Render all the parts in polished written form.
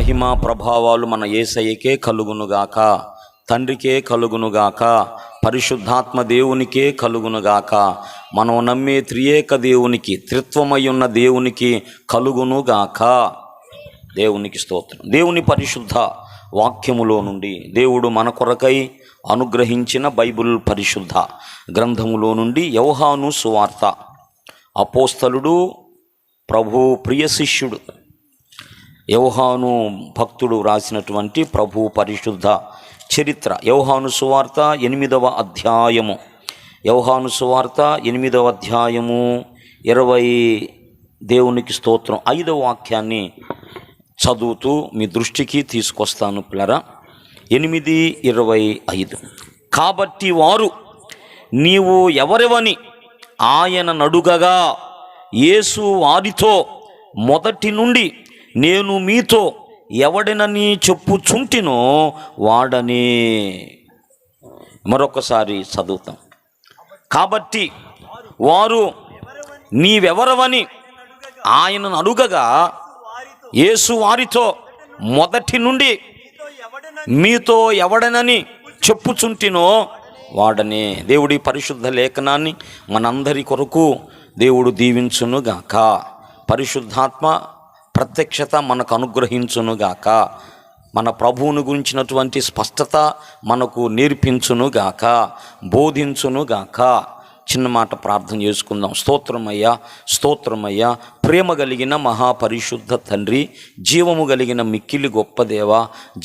మహిమ ప్రభావాలు మన యేసయ్యకే కలుగునుగాక, తండ్రికే కలుగునుగాక, పరిశుద్ధాత్మ దేవునికే కలుగునుగాక, మనం నమ్మే త్రియేక దేవునికి, త్రిత్వమై ఉన్న దేవునికి కలుగునుగాక. దేవునికి స్తోత్రం. దేవుని పరిశుద్ధ వాక్యములో నుండి దేవుడు మన కొరకై అనుగ్రహించిన బైబిల్ పరిశుద్ధ గ్రంథములో నుండి యోహాను సువార్త, అపోస్తలుడు, ప్రభు ప్రియ శిష్యుడు యోహాను భక్తుడు రాసినటువంటి ప్రభు పరిశుద్ధ చరిత్ర. యోహాను సువార్త 8వ అధ్యాయము, యోహాను సువార్త 8వ అధ్యాయము 20, దేవునికి స్తోత్రం, 5వ వాక్యాన్ని చదువుతూ మీ దృష్టికి తీసుకొస్తాను పిల్లరా. 8:25. కాబట్టి వారు నీవు ఎవరెవని ఆయన నడుగగా, యేసు వారితో మొదటి నుండి నేను మీతో ఎవడనని చెప్పుచుంటినో వాడనే. మరొకసారి చదువుతాం. కాబట్టి వారు నీవెవరవని ఆయనను అడుగగా, యేసు వారితో మొదటి నుండి మీతో ఎవడనని చెప్పుచుంటినో వాడనే. దేవుడి పరిశుద్ధ లేఖనాన్ని మనందరి కొరకు దేవుడు దీవించునుగాక. పరిశుద్ధాత్మ ప్రత్యక్షత మనకు అనుగ్రహించునుగాక. మన ప్రభువుని గురించినటువంటి స్పష్టత మనకు నేర్పించునుగాక, బోధించునుగాక. చిన్న మాట ప్రార్థన చేసుకుందాం. స్తోత్రమయ్యా, స్తోత్రమయ్యా, ప్రేమ కలిగిన మహాపరిశుద్ధ తండ్రి, జీవము కలిగిన మిక్కిలి గొప్ప దేవ,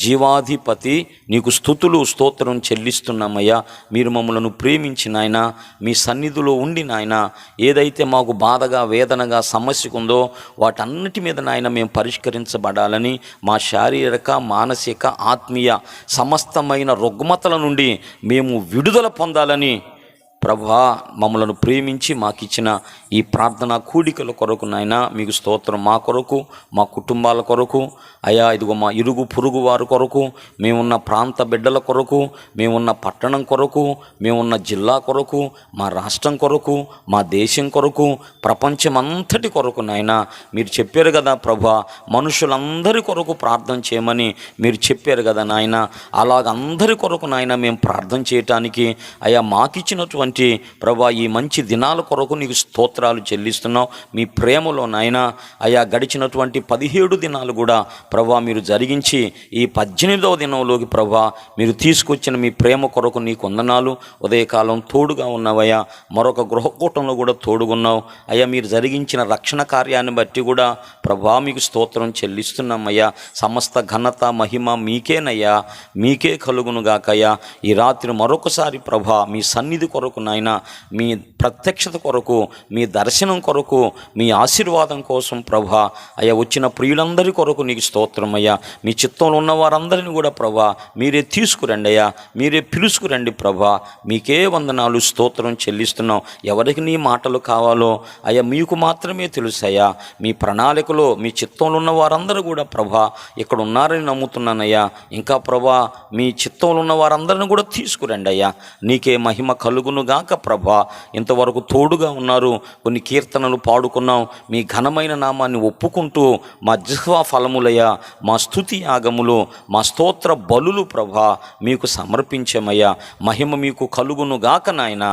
జీవాధిపతి, నీకు స్తుతులు స్తోత్రం చెల్లిస్తున్నామయ్యా. మీరు మమ్మలను ప్రేమించిన ఆయన, మీ సన్నిధిలో ఉండి నాయన, ఏదైతే మాకు బాధగా వేదనగా సమస్య ఉందో వాటన్నిటి మీద నాయన మేము పరిష్కరించబడాలని, మా శారీరక మానసిక ఆత్మీయ సమస్తమైన రుగ్మతల నుండి మేము విడుదల పొందాలని ప్రభా మమ్మలను ప్రేమించి మాకిచ్చిన ఈ ప్రార్థన కూడికల కొరకు నాయన మీకు స్తోత్రం. మా కొరకు, మా కుటుంబాల కొరకు అయా, ఇదిగో మా ఇరుగు పొరుగు వారి కొరకు, మేమున్న ప్రాంత బిడ్డల కొరకు, మేమున్న పట్టణం కొరకు, మేమున్న జిల్లా కొరకు, మా రాష్ట్రం కొరకు, మా దేశం కొరకు, ప్రపంచమంతటి కొరకు నాయన మీరు చెప్పారు కదా ప్రభా, మనుషులందరి కొరకు ప్రార్థన చేయమని మీరు చెప్పారు కదా నాయన. అలాగ అందరి కొరకు నాయన మేము ప్రార్థన చేయటానికి అయా మాకిచ్చినటువంటి ప్రభా ఈ మంచి దినాల కొరకు నీకు స్తోత్రాలు చెల్లిస్తున్నాం. మీ ప్రేమలో నాయన అయా గడిచినటువంటి 17 దినాలు కూడా ప్రభా మీరు జరిగించి ఈ 18వ దినంలోకి ప్రభా మీరు తీసుకొచ్చిన మీ ప్రేమ కొరకు నీకు వందనాలు. ఉదయకాలం తోడుగా ఉన్నవయ్యా, మరొక గృహకూటంలో కూడా తోడుగున్నావు అయ్యా. మీరు జరిగించిన రక్షణ కార్యాన్ని బట్టి కూడా ప్రభా మీకు స్తోత్రం చెల్లిస్తున్నామయ్యా. సమస్త ఘనత మహిమ మీకేనయ్యా, మీకే కలుగునుగాకయ్యా. ఈ రాత్రి మరొకసారి ప్రభా మీ సన్నిధి కొరకు నాయన, మీ ప్రత్యక్షత కొరకు, మీ దర్శనం కొరకు, మీ ఆశీర్వాదం కోసం ప్రభా అయ్యా వచ్చిన ప్రియులందరి కొరకు నీకు స్తోత్రం అయ్యా. మీ చిత్తంలో ఉన్న వారందరినీ కూడా ప్రభా మీరే తీసుకురండి అయ్యా, మీరే పిలుచుకురండి ప్రభా. మీకే వందనాలు స్తోత్రం చెల్లిస్తున్నాం. ఎవరికి నీ మాటలు కావాలో అయ్యా మీకు మాత్రమే తెలుసయ్యా. మీ ప్రణాళికలో మీ చిత్తంలో ఉన్న వారందరూ కూడా ప్రభా ఇక్కడ ఉన్నారని నమ్ముతున్నానయ్యా. ఇంకా ప్రభా మీ చిత్తంలో ఉన్న వారందరిని కూడా తీసుకురండి అయ్యా. నీకే మహిమ కలుగునుగాక ప్రభా. ఇంతవరకు తోడుగా ఉన్నారు. కొన్ని కీర్తనలు పాడుకున్నాం. మీ ఘనమైన నామాన్ని ఒప్పుకుంటూ మా జిహ్వా ఫలములయ్యా, మా స్తుతి యాగములు, మా స్తోత్ర బలులు ప్రభా మీకు సమర్పించమయ్యా. మహిమ మీకు కలుగునుగాక నాయన.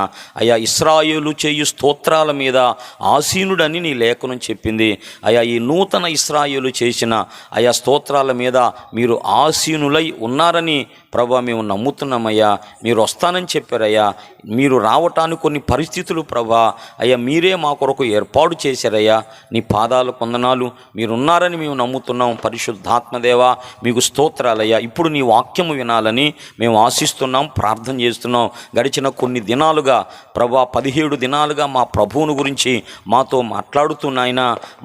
అయ్యా ఇశ్రాయేలు చేయు స్తోత్రాల మీద ఆసీనుడని నీ లేఖనం చెప్పింది అయ్యా. ఈ నూతన ఇశ్రాయేలు చేసిన అయా స్తోత్రాల మీద మీరు ఆసీనులై ఉన్నారని ప్రభా మేము నమ్ముతున్నామయ్యా. మీరు వస్తానని చెప్పారయ్యా. మీరు రావటానికి కొన్ని పరిస్థితులు ప్రభా అయ్యా మీరే మా కొరకు ఏర్పాటు చేశారయ్యా. నీ పాదాల కొందనాలు. మీరున్నారని మేము నమ్ముతున్నాం. పరిశుద్ధాత్మదేవా మీకు స్తోత్రాలయ్యా. ఇప్పుడు నీ వాక్యము వినాలని మేము ఆశిస్తున్నాం, ప్రార్థన చేస్తున్నాం. గడిచిన కొన్ని దినాలుగా ప్రభా 17 దినాలుగా మా ప్రభువును గురించి మాతో మాట్లాడుతున్నాయన,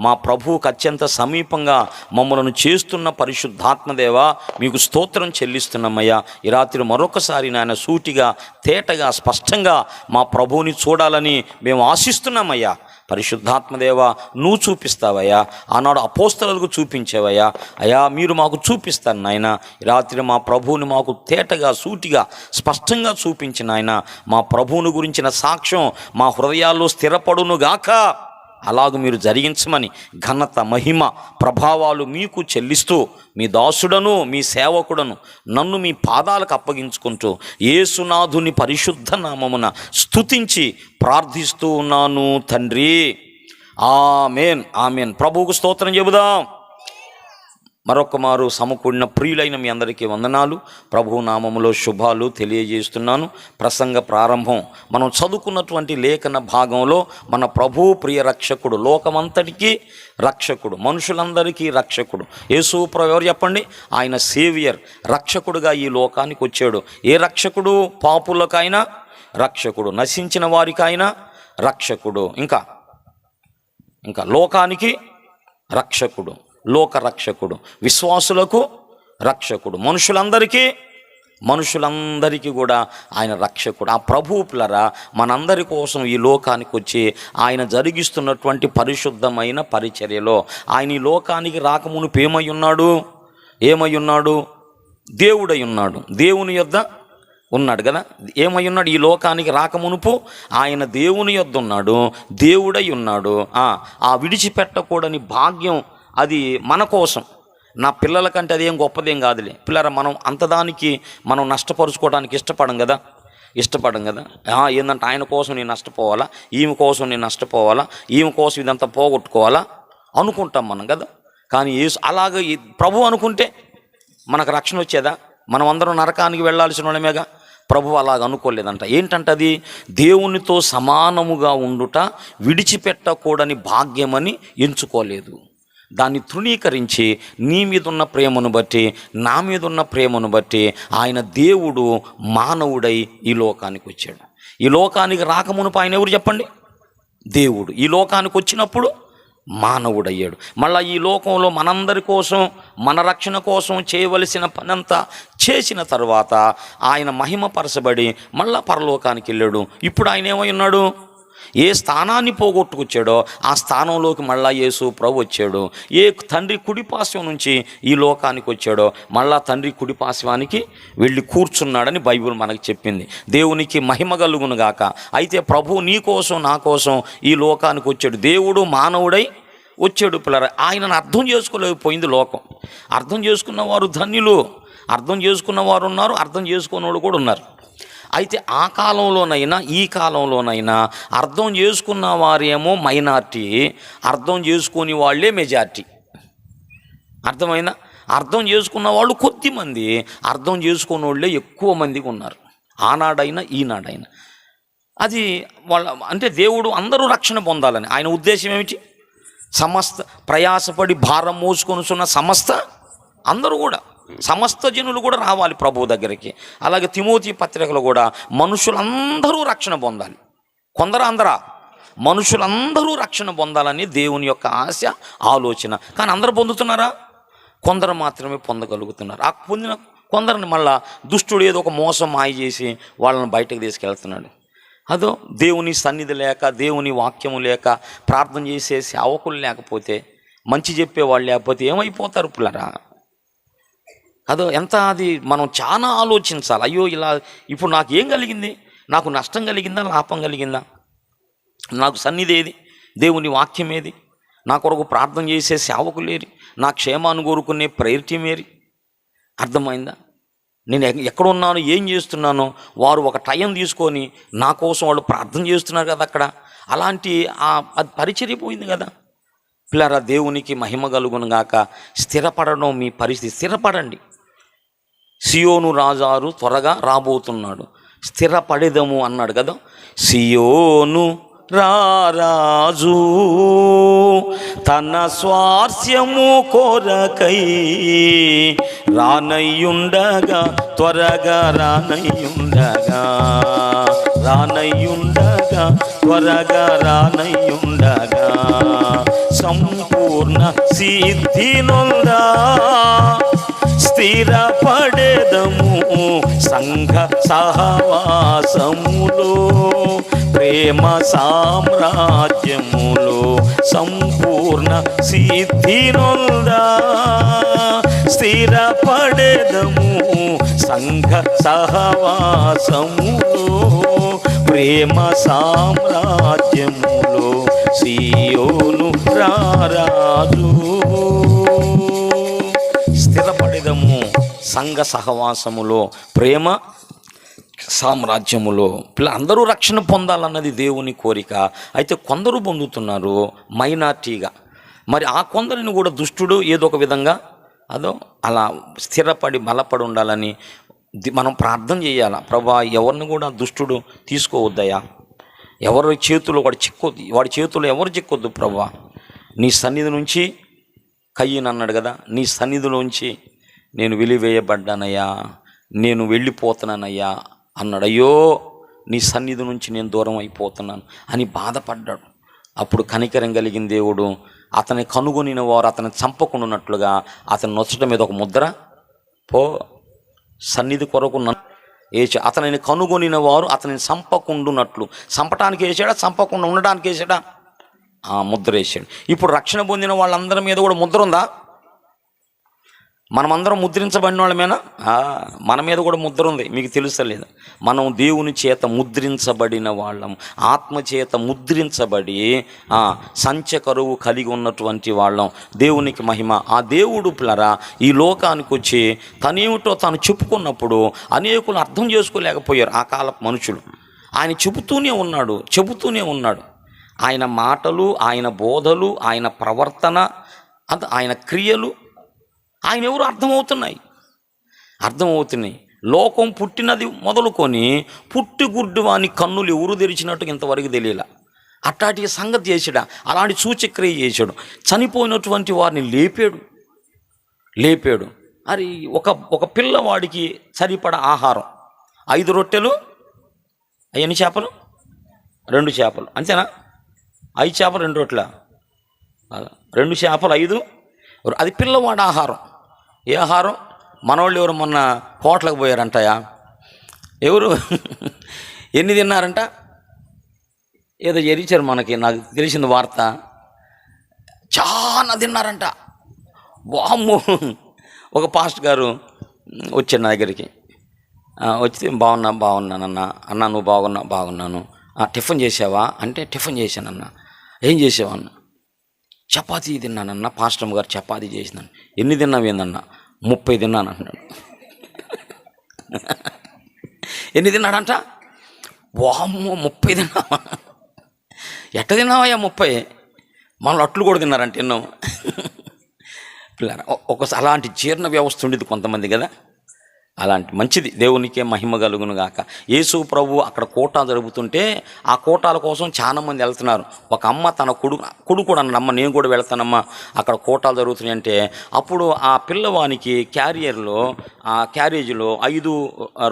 మా ప్రభువుకు అత్యంత సమీపంగా మమ్మలను చేస్తున్న పరిశుద్ధాత్మదేవా మీకు స్తోత్రం చెల్లిస్తున్నామయ్యా. ఈ రాత్రి మరొకసారి నాయన సూటిగా తేటగా స్పష్టంగా మా ప్రభువుని చూడాలని మేము ఆశిస్తున్నామయ్యా. పరిశుద్ధాత్మదేవా నువ్వు చూపిస్తావయ్యా. ఆనాడు అపోస్తలులకు చూపించావయ్యా. అయ్యా మీరు మాకు చూపిస్తాను నాయన. రాత్రి మా ప్రభువుని మాకు తేటగా సూటిగా స్పష్టంగా చూపించిన ఆయన మా ప్రభువుని గురించిన సాక్ష్యం మా హృదయాల్లో స్థిరపడునుగాక అలాగ మీరు జరిగించమని ఘనత మహిమ ప్రభావాలు మీకు చెల్లిస్తూ మీ దాసుడను మీ సేవకుడను నన్ను మీ పాదాలకు అప్పగించుకుంటూ యేసునాథుని పరిశుద్ధ నామమున స్తుతించి ప్రార్థిస్తూ ఉన్నాను తండ్రి. ఆమేన్ ఆమేన్. ప్రభువుకు స్తోత్రం చెబుదాం. మరొక మారు సమకూడిన ప్రియులైన మీ అందరికీ వందనాలు. ప్రభు నామములో శుభాలు తెలియజేస్తున్నాను. ప్రసంగ ప్రారంభం మనం చదువుకున్నటువంటి లేఖన భాగంలో మన ప్రభు ప్రియ రక్షకుడు, లోకమంతటికీ రక్షకుడు, మనుషులందరికీ రక్షకుడు యేసు ప్రభు ఎవరు చెప్పండి? ఆయన సేవియర్, రక్షకుడుగా ఈ లోకానికి వచ్చాడు. ఏ రక్షకుడు? పాపులకైనా రక్షకుడు, నశించిన వారికైనా రక్షకుడు, ఇంకా లోకానికి రక్షకుడు, లోక రక్షకుడు, విశ్వాసులకు రక్షకుడు, మనుషులందరికీ కూడా ఆయన రక్షకుడు. ఆ ప్రభువు పిల్లరా మనందరి కోసం ఈ లోకానికి వచ్చి ఆయన జరిగిస్తున్నటువంటి పరిశుద్ధమైన పరిచర్యలో ఆయన ఈ లోకానికి రాకమునుపు ఏమై ఉన్నాడు? దేవుడై ఉన్నాడు. దేవుని యొద్ద ఉన్నాడు కదా. ఏమై ఉన్నాడు? ఈ లోకానికి రాకమునుపు ఆయన దేవుని యొద్ద ఉన్నాడు, దేవుడై ఉన్నాడు. ఆ విడిచిపెట్టకూడని భాగ్యం అది మన కోసం. నా పిల్లల కంటే అదేం గొప్పదేం కాదులే పిల్లరా. మనం అంతదానికి మనం నష్టపరుచుకోవడానికి ఇష్టపడం కదా. ఏంటంటే ఆయన కోసం నేను నష్టపోవాలా, ఈమె కోసం నేను నష్టపోవాలా, ఈమె కోసం ఇదంతా పోగొట్టుకోవాలా అనుకుంటాం మనం కదా. కానీ అలాగ ప్రభు అనుకుంటే మనకు రక్షణ వచ్చేదా? మనం అందరం నరకానికి వెళ్ళాల్సిన వాళ్ళమేగా. ప్రభు అలాగ అనుకోలేదంట. ఏంటంటే అది దేవునితో సమానముగా ఉండుట విడిచిపెట్టకూడని భాగ్యమని ఎంచుకోలేదు. దాన్ని తృణీకరించి నీ మీద ఉన్న ప్రేమను బట్టి, నా మీద ఉన్న ప్రేమను బట్టి ఆయన దేవుడు మానవుడై ఈ లోకానికి వచ్చాడు. ఈ లోకానికి రాకమునుపు ఆయన ఎవరు చెప్పండి? దేవుడు. ఈ లోకానికి వచ్చినప్పుడు మానవుడయ్యాడు. మళ్ళీ ఈ లోకంలో మనందరి కోసం, మన రక్షణ కోసం చేయవలసిన పనంతా చేసిన తర్వాత ఆయన మహిమపరచబడి మళ్ళా పరలోకానికి వెళ్ళాడు. ఇప్పుడు ఆయన ఏమై ఉన్నాడు? ఏ స్థానాన్ని పోగొట్టుకొచ్చాడో ఆ స్థానంలోకి మళ్ళా యేసు ప్రభు వచ్చాడు. ఏ తండ్రి కుడిపార్శ్వం నుంచి ఈ లోకానికి వచ్చాడో మళ్ళా తండ్రి కుడిపార్శ్వానికి వెళ్ళి కూర్చున్నాడని బైబిల్ మనకు చెప్పింది. దేవునికి మహిమ కలుగును గాక. అయితే ప్రభు నీ కోసం నా కోసం ఈ లోకానికి వచ్చాడు. దేవుడు మానవుడై వచ్చాడు పిల్లరా. ఆయనను అర్థం చేసుకోలేకపోయింది లోకం. అర్థం చేసుకున్న వారు ధన్యులు, అర్థం చేసుకున్న వారు ఉన్నారు, అర్థం చేసుకున్న వాళ్ళు కూడా ఉన్నారు. అయితే ఆ కాలంలోనైనా ఈ కాలంలోనైనా అర్థం చేసుకున్న వారేమో మైనార్టీ, అర్థం చేసుకుని వాళ్ళే మెజార్టీ. అర్థమైనా? అర్థం చేసుకున్న వాళ్ళు కొద్దిమంది, అర్థం చేసుకున్న వాళ్ళే ఎక్కువ మందికి ఉన్నారు. ఆనాడైనా ఈనాడైనా అది అంటే దేవుడు అందరూ రక్షణ పొందాలని ఆయన ఉద్దేశం ఏమిటి? సమస్త ప్రయాసపడి భారం మోసుకొనుచున్న సమస్త జనులు కూడా రావాలి ప్రభు దగ్గరికి. అలాగే తిమోతి పత్రికలో కూడా మనుషులందరూ రక్షణ పొందాలి. మనుషులందరూ రక్షణ పొందాలని దేవుని యొక్క ఆశ, ఆలోచన. కానీ అందరూ పొందుతున్నారా? కొందరు మాత్రమే పొందగలుగుతున్నారు. ఆ పొందిన కొందరిని మళ్ళా దుష్టుడు ఏదో ఒక మోసం మాయ చేసి వాళ్ళని బయటకు తీసుకెళ్తున్నాడు. అదో దేవుని సన్నిధి లేక, దేవుని వాక్యము లేక, ప్రార్థన చేసే సేవకులు లేకపోతే, మంచి చెప్పేవాళ్ళు లేకపోతే ఏమైపోతారు పిల్లరా? అదో ఎంత అది మనం చాలా ఆలోచించాలి. అయ్యో ఇలా ఇప్పుడు నాకు ఏం కలిగింది? నాకు నష్టం కలిగిందా, లాభం కలిగిందా? నాకు సన్నిధి ఏది? దేవుని వాక్యం ఏది? నా కొరకు ప్రార్థన చేసే సేవకులేరి? నా క్షేమాన్ని కోరుకునే ప్రయత్నమేరి? అర్థమైందా? నేను ఎక్కడున్నాను, ఏం చేస్తున్నానో వారు ఒక టైం తీసుకొని నా కోసం వాళ్ళు ప్రార్థన చేస్తున్నారు కదా. అక్కడ అలాంటి అది పరిచర్య పోయింది కదా పిల్లరా. దేవునికి మహిమ కలుగును గాక. స్థిరపడడం మీ పరిస్థితి. స్థిరపడండి. సియోను రాజారు త్వరగా రాబోతున్నాడు, స్థిరపడేదము అన్నాడు కదా. సియోను రారాజు తన స్వాస్యము కొరకై రానయ్యుండగా, త్వరగా రానయ్యుండగా, త్వరగా రానయ్యుండగా, సంపూర్ణ సిద్ధి నొందా స్థిరపడేదము సంఘ సహవాసములో, ప్రేమ సామ్రాజ్యములో సంపూర్ణ సిద్ధి నొందా స్థిరపడేదము సంఘ సహవాసములో, ప్రేమ సామ్రాజ్యములో సియోను రారాజు. స్థిరపడిదము సంఘ సహవాసములో, ప్రేమ సామ్రాజ్యములో. అందరూ రక్షణ పొందాలన్నది దేవుని కోరిక. అయితే కొందరు పొందుతున్నారు మైనార్టీగా. మరి ఆ కొందరిని కూడా దుష్టుడు ఏదో ఒక విధంగా అలా స్థిరపడి బలపడి ఉండాలని మనం ప్రార్థన చేయాలి. ప్రభా, ఎవరిని కూడా దుష్టుడు తీసుకోవద్దయా, ఎవరి చేతుల్లో వాడి చేతుల్లో ఎవరు చిక్కొద్దు ప్రభా. నీ సన్నిధి నుంచి కయ్యను అన్నాడు కదా, నీ సన్నిధిలోంచి నేను వెలివేయబడ్డానయ్యా, నేను వెళ్ళిపోతున్నానయ్యా అన్నాడు. అయ్యో, నీ సన్నిధి నుంచి నేను దూరం అయిపోతున్నాను అని బాధపడ్డాడు. అప్పుడు కనికరం కలిగిన దేవుడు అతని కనుగొనిన వారు అతని చంపకుండాన్నట్లుగా అతని నొచ్చట మీద ఒక ముద్ర పో సన్నిధి కొరకు వేసి అతనిని కనుగొనిన వారు అతనిని చంపకుండునట్లు, చంపటానికి వేసాడా, చంపకుండా ఉండడానికి వేసాడా, ముద్ర వేసాడు. ఇప్పుడు రక్షణ పొందిన వాళ్ళందరి మీద కూడా ముద్ర ఉందా? మనమందరం ముద్రించబడిన వాళ్ళమేనా? మన మీద కూడా ముద్ర ఉంది, మీకు తెలుసలేదు. మనం దేవుని చేత ముద్రించబడిన వాళ్ళం, ఆత్మ చేత ముద్రించబడి సంచకరువు కలిగి ఉన్నటువంటి వాళ్ళం. దేవునికి మహిమ. ఆ దేవుడు పిల్లరా ఈ లోకానికి వచ్చి తనేమిటో తాను చెప్పుకున్నప్పుడు అనేకులు అర్థం చేసుకోలేకపోయారు ఆ కాలపు మనుషులు. ఆయన చెబుతూనే ఉన్నాడు. ఆయన మాటలు, ఆయన బోధలు, ఆయన ప్రవర్తన, ఆయన క్రియలు ఆయన ఎవరు అర్థమవుతున్నాయి. లోకం పుట్టినది మొదలుకొని పుట్టి గుడ్డు వాని కన్నులు ఎవరు తెరిచినట్టు ఇంతవరకు తెలియలా. అట్లాంటి సంగతి చేసాడు, అలాంటి సూచక్రియ చేశాడు. చనిపోయినటువంటి వారిని లేపాడు. అది ఒక పిల్లవాడికి సరిపడ ఆహారం 5 రొట్టెలు, ఎన్ని చేపలు? 2 చేపలు, అంతేనా? 5 చేపలు 2 రొట్టెల? 2 చేపలు 5, అది పిల్లవాడి ఆహారం. ఏ ఆహారం? మనవాళ్ళు ఎవరు మొన్న హోటల్కి పోయారంటయా, ఎవరు ఎన్ని తిన్నారంట, ఏదో జరిచారు మనకి, నాకు తెలిసిన వార్త. చాలా తిన్నారంట. వామ్మో! ఒక పాస్టర్ గారు వచ్చాడు నా దగ్గరికి. వచ్చి బాగున్నానన్నా. అన్న నువ్వు బాగున్నాను. టిఫిన్ చేసావా అంటే టిఫిన్ చేశానన్నా. ఏం చేసావా అన్న? చపాతీ తిన్నానన్న. పాస్టర్ గారు చపాతీ చేసినాను. ఎన్ని తిన్నావు ఏందన్నా? 30 తిన్నాను అంటున్నాడు. ఎన్ని తిన్నాడంట? వామ్మో, 30 తిన్నావా? ఎట్ట తిన్నావయ్యా 30? మనలో అట్లు కూడా తిన్నారంట ఎన్నో పిల్లరా. ఒకసారి అలాంటి జీర్ణ వ్యవస్థ ఉండేది కొంతమంది కదా. అలాంటి మంచిది, దేవునికే మహిమ కలుగును గాక. యేసు ప్రభు అక్కడ కోటా జరుగుతుంటే ఆ కోటాల కోసం చాలామంది వెళ్తున్నారు. ఒక అమ్మ తన కొడుకు కూడా అన్న, అమ్మ నేను కూడా వెళ్తానమ్మా, అక్కడ కోటాలు జరుగుతున్నాయి అంటే, అప్పుడు ఆ పిల్లవానికి క్యారేజీలో 5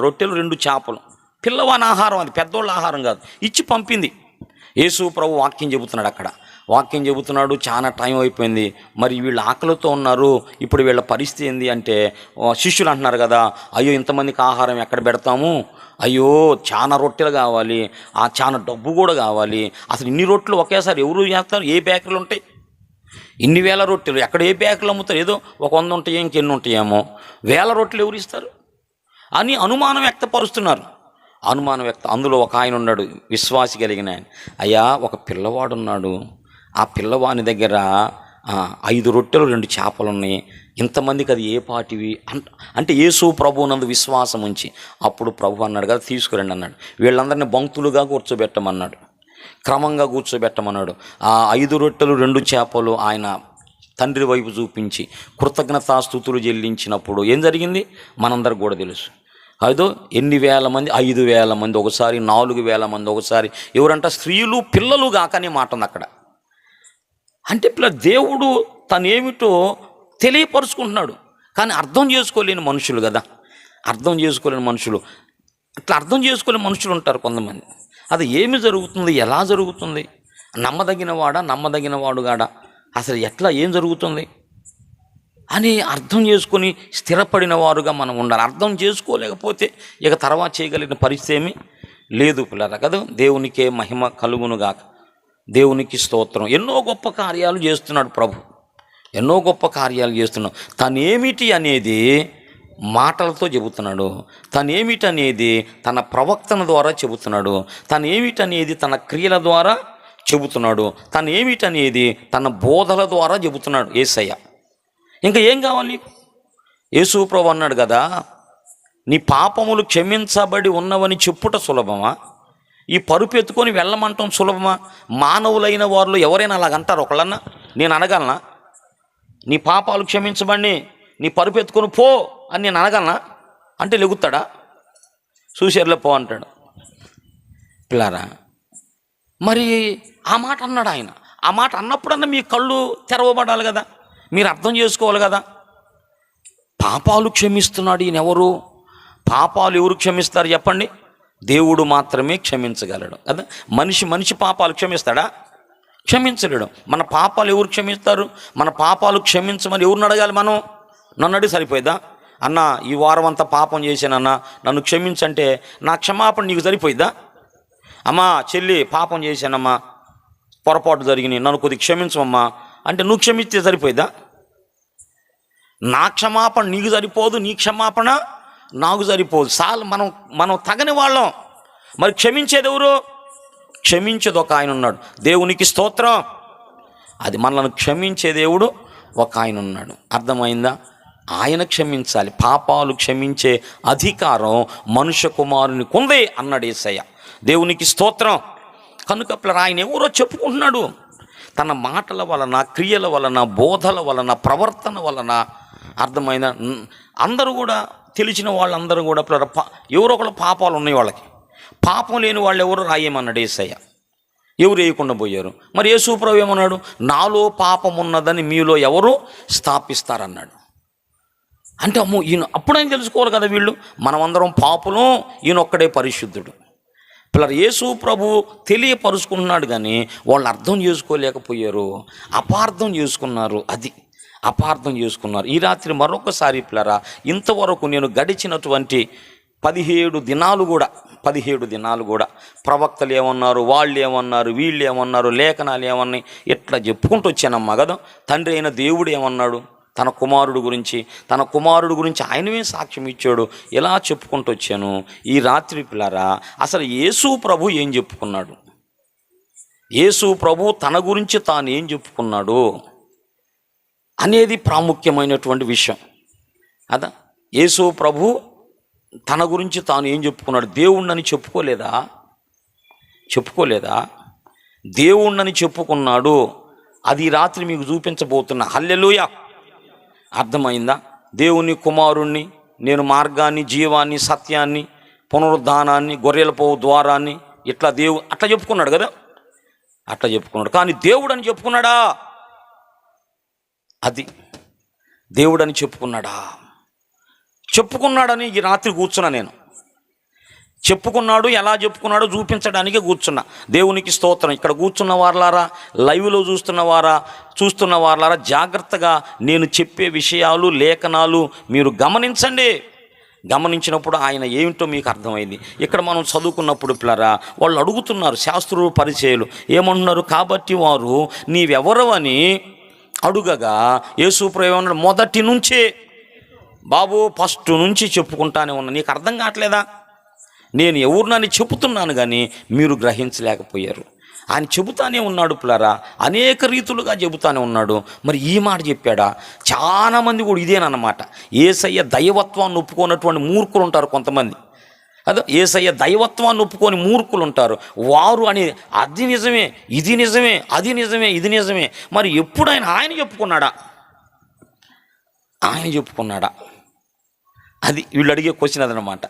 రొట్టెలు 2 చేపలు, పిల్లవాని ఆహారం, అది పెద్దోళ్ళ ఆహారం కాదు, ఇచ్చి పంపింది. యేసు ప్రభు వాక్యం చెబుతున్నాడు. చాలా టైం అయిపోయింది, మరి వీళ్ళు ఆకలితో ఉన్నారు, ఇప్పుడు వీళ్ళ పరిస్థితి ఏంది అంటే, శిష్యులు అంటున్నారు కదా, అయ్యో ఇంతమందికి ఆహారం ఎక్కడ పెడతాము, అయ్యో చాలా రొట్టెలు కావాలి, చాలా డబ్బు కూడా కావాలి. అసలు ఇన్ని రొట్టెలు ఒకేసారి ఎవరు చేస్తారు? ఏ బేకరీలు ఉంటాయి? ఇన్ని వేల రొట్టెలు ఎక్కడ ఏ బేకరీలు అమ్ముతారు? ఏదో ఒక 100 ఉంటాయి, ఇంకెన్ని ఉంటాయేమో, 1000 రొట్టెలు ఎవరు ఇస్తారు అని అనుమానం వ్యక్తపరుస్తున్నారు. అందులో ఒక ఆయన ఉన్నాడు, విశ్వాసి కలిగిన ఆయన. అయ్యా, ఒక పిల్లవాడు ఉన్నాడు, ఆ పిల్లవాని దగ్గర 5 రొట్టెలు 2 చేపలు ఉన్నాయి, ఇంతమందికి అది ఏ పాటివి అంటే యేసు ప్రభు నందు విశ్వాసం ఉంచి, అప్పుడు ప్రభు అన్నాడు కదా, తీసుకురండి అన్నాడు. వీళ్ళందరినీ బంక్తులుగా కూర్చోబెట్టమన్నాడు, క్రమంగా కూర్చోబెట్టమన్నాడు. ఆ 5 రొట్టెలు 2 చేపలు ఆయన తండ్రి వైపు చూపించి కృతజ్ఞతాస్తుతులు చెల్లించినప్పుడు ఏం జరిగింది మనందరికి కూడా తెలుసు. అదో ఎన్ని వేల మంది, 5,000 మంది ఒకసారి, 4,000 మంది ఒకసారి. ఎవరంట? స్త్రీలు పిల్లలు కాకనే మాట ఉంది అక్కడ. అంటే దేవుడు తనేమిటో తెలియపరుచుకుంటున్నాడు, కానీ అర్థం చేసుకోలేని మనుషులు కదా. అట్లా అర్థం చేసుకోలేని మనుషులు ఉంటారు కొంతమంది. అది ఏమి జరుగుతుంది, ఎలా జరుగుతుంది, నమ్మదగిన వాడుగాడా, అసలు ఎట్లా ఏం జరుగుతుంది అని అర్థం చేసుకొని స్థిరపడిన వారుగా మనం ఉండాలి. అర్థం చేసుకోలేకపోతే ఇక తర్వాత చేయగలిగిన పరిస్థితి ఏమీ లేదు పిల్లరా కదా. దేవునికే మహిమ కలుగునుగాక. దేవునికి స్తోత్రం. ఎన్నో గొప్ప కార్యాలు చేస్తున్నాడు ప్రభు, తనేమిటి అనేది మాటలతో చెబుతున్నాడు, తనేమిటనేది తన ప్రవక్తన ద్వారా చెబుతున్నాడు, తనేమిటనేది తన క్రియల ద్వారా చెబుతున్నాడు, తనేమిటనేది తన బోధల ద్వారా చెబుతున్నాడు యేసయ్య. ఇంకా ఏం కావాలి? యేసు ప్రభువు అన్నాడు కదా, నీ పాపములు క్షమించబడి ఉన్నవని చెప్పుట సులభమా, ఈ పరుపు ఎత్తుకొని వెళ్ళమంటాం సులభమా? మానవులైన వారిలో ఎవరైనా అలాగంటారు? ఒకళ్ళన్నా నేను అనగలనా? నీ పాపాలు క్షమించబడి నీ పరుపు ఎత్తుకొని పో అని నేను అనగలనా? అంటే లెగుతాడా? చూసేర్లే పో అంటాడు. పిల్లారా, మరి ఆ మాట అన్నాడు ఆయన. ఆ మాట అన్నప్పుడన్నా మీ కళ్ళు తెరవబడాలి కదా, మీరు అర్థం చేసుకోవాలి కదా. పాపాలు క్షమిస్తున్నాడు ఈయన. ఎవరు పాపాలు ఎవరు క్షమిస్తారు చెప్పండి? దేవుడు మాత్రమే క్షమించగలడు కదా. మనిషి పాపాలు క్షమిస్తాడా? క్షమించలేడు. మన పాపాలు ఎవరు క్షమిస్తారు? మన పాపాలు క్షమించమని ఎవరిని అడగాలి? మనం. నన్ను అడిగి సరిపోయిద్దా? అన్న, ఈ వారం అంతా పాపం చేశానన్నా, నన్ను క్షమించంటే నా క్షమాపణ నీకు సరిపోయిద్దా? అమ్మా చెల్లి, పాపం చేశానమ్మా, పొరపాటు జరిగినాయి, నన్ను కొద్దిగా క్షమించమమ్మా అంటే నువ్వు క్షమిస్తే సరిపోయిద్దా? నా క్షమాపణ నీకు సరిపోదు, నీ క్షమాపణ నాకు సరిపోదు. మనం తగని వాళ్ళం. మరి క్షమించేది ఎవరు? క్షమించేది ఒక ఆయన ఉన్నాడు. దేవునికి స్తోత్రం. అది మనల్ని క్షమించే దేవుడు ఒక ఆయన ఉన్నాడు. అర్థమైందా? ఆయన క్షమించాలి. పాపాలు క్షమించే అధికారం మనుష్య కుమారునికి ఉంది అన్నాడు యేసయ్య. దేవునికి స్తోత్రం. కనుక ఆయన ఎవరో చెప్పుకుంటున్నాడు. తన మాటల వలన, క్రియల వలన, బోధల వలన, ప్రవర్తన వలన. అర్థమైందా? అందరూ కూడా, తెలిసిన వాళ్ళందరూ కూడా ఎవరో ఒకళ్ళ పాపాలు ఉన్నాయి వాళ్ళకి. పాపం లేని వాళ్ళు ఎవరు రాయమన్నాడు యేసయ్య. ఎవరు వేయకుండా పోయారు. మరి యేసు ప్రభువు ఏమన్నాడు? నాలో పాపం ఉన్నదని మీలో ఎవరు స్థాపిస్తారన్నాడు. అంటే అమ్మో, ఈయన అప్పుడైనా తెలుసుకోవాలి కదా, వీళ్ళు మనమందరం పాపులం, ఈయన ఒక్కడే పరిశుద్ధుడు. పిల్లలు, యేసు ప్రభు తెలియపరుచుకుంటున్నాడు, కానీ వాళ్ళు అర్థం చేసుకోలేకపోయారు, అపార్థం చేసుకున్నారు. అది అపార్థం చేసుకున్నారు. ఈ రాత్రి మరొకసారి పిల్లరా, ఇంతవరకు నేను గడిచినటువంటి 17 దినాలు కూడా ప్రవక్తలు ఏమన్నారు, వాళ్ళు ఏమన్నారు, వీళ్ళు ఏమన్నారు, లేఖనాలు ఏమన్నాయి, ఇట్లా చెప్పుకుంటూ వచ్చానమ్మా కదా. తండ్రి అయిన దేవుడు ఏమన్నాడు తన కుమారుడు గురించి ఆయనమే సాక్ష్యం ఇచ్చాడు, ఇలా చెప్పుకుంటూ వచ్చాను. ఈ రాత్రి పిల్లరా, అసలు యేసు ప్రభు ఏం చెప్పుకున్నాడు? యేసు ప్రభు తన గురించి తాను ఏం చెప్పుకున్నాడు అనేది ప్రాముఖ్యమైనటువంటి విషయం. అదా, యేసు ప్రభు తన గురించి తాను ఏం చెప్పుకున్నాడు? దేవుణ్ణని చెప్పుకోలేదా? దేవుణ్ణని చెప్పుకున్నాడు. అది రాత్రి మీకు చూపించబోతున్నా. హల్లెలూయా. అర్థమైందా? దేవుని కుమారుణ్ణి, నేను మార్గాన్ని, జీవాన్ని, సత్యాన్ని, పునరుద్ధానాన్ని, గొర్రెల పోవు ద్వారాన్ని, అట్లా చెప్పుకున్నాడు కదా. అట్లా చెప్పుకున్నాడు. కానీ దేవుడు అని చెప్పుకున్నాడా? అది దేవుడని చెప్పుకున్నాడని ఈ రాత్రి కూర్చున్నా నేను. చెప్పుకున్నాడు, ఎలా చెప్పుకున్నాడో చూపించడానికి కూర్చున్నా. దేవునికి స్తోత్రం. ఇక్కడ కూర్చున్న వారలారా, లైవ్లో చూస్తున్న వారలారా, జాగ్రత్తగా నేను చెప్పే విషయాలు, లేఖనాలు మీరు గమనించండి. గమనించినప్పుడు ఆయన ఏమిటో మీకు అర్థమైంది. ఇక్కడ మనం చదువుకున్నప్పుడు పిల్లరా, వాళ్ళు అడుగుతున్నారు, శాస్త్రులు పరిచయులు ఏమంటున్నారు? కాబట్టి వారు నీవెవరవని అడుగగా యేసు ప్రభువు అన్నాడు, మొదటి నుంచే బాబు, ఫస్ట్ నుంచి చెప్పుకుంటానే ఉన్నా. నీకు అర్థం కావట్లేదా? నేను ఎవరినని చెబుతున్నాను, కానీ మీరు గ్రహించలేకపోయారు. ఆయన చెబుతానే ఉన్నాడు పిల్లరా, అనేక రీతులుగా చెబుతానే ఉన్నాడు. మరి ఈ మాట చెప్పాడా? చాలామంది కూడా ఇదేనన్నమాట. యేసయ్య దైవత్వాన్ని ఒప్పుకున్నటువంటి మూర్ఖులు ఉంటారు కొంతమంది. అదే, యేసయ్య దైవత్వాన్ని ఒప్పుకొని మూర్ఖులు ఉంటారు. వారు అని అది నిజమే, ఇది నిజమే, అది నిజమే, ఇది నిజమే. మరి ఎప్పుడైనా ఆయన చెప్పుకున్నాడా? అది వీళ్ళు అడిగే క్వశ్చన్ అదనమాట.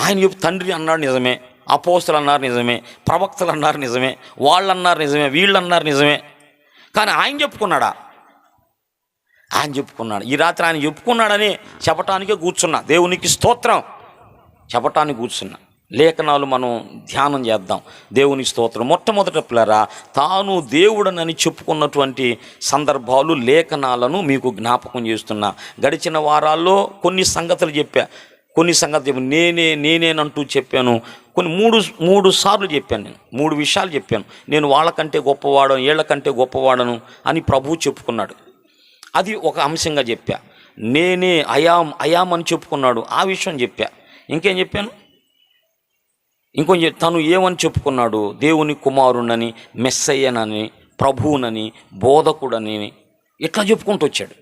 ఆయన తండ్రి అన్నాడు నిజమే, అపోస్తలు అన్నారు నిజమే, ప్రవక్తలు అన్నారు నిజమే, వాళ్ళు అన్నారు నిజమే, వీళ్ళు అన్నారు నిజమే. కానీ ఆయన చెప్పుకున్నాడా? ఆయన చెప్పుకున్నాడు. ఈ రాత్రి ఆయన చెప్పుకున్నాడని చెప్పటానికే కూర్చున్నా. దేవునికి స్తోత్రం. చెప్పటానికి కూర్చున్నా. లేఖనాలు మనం ధ్యానం చేద్దాం. దేవుని స్తోత్రం. మొట్టమొదట పిల్లరా, తాను దేవుడనని చెప్పుకున్నటువంటి సందర్భాలు, లేఖనాలను మీకు జ్ఞాపకం చేస్తున్నా. గడిచిన వారాల్లో కొన్ని సంగతులు చెప్పా. నేనేనంటూ చెప్పాను. మూడు సార్లు చెప్పాను. నేను 3 విషయాలు చెప్పాను. నేను వాళ్ళకంటే గొప్పవాడను, వీళ్ళకంటే గొప్పవాడను అని ప్రభువు చెప్పుకున్నాడు. అది ఒక అంశంగా చెప్పా. నేనే అయాం అని చెప్పుకున్నాడు. ఆ విషయం చెప్పా. ఇంకేం చెప్పాను? ఇంకొంచెం తను ఏమని చెప్పుకున్నాడు? దేవుని కుమారుడని, మెస్సయ్యనని, ప్రభువునని, బోధకుడని ఇట్లా చెప్పుకుంటూ వచ్చాడు.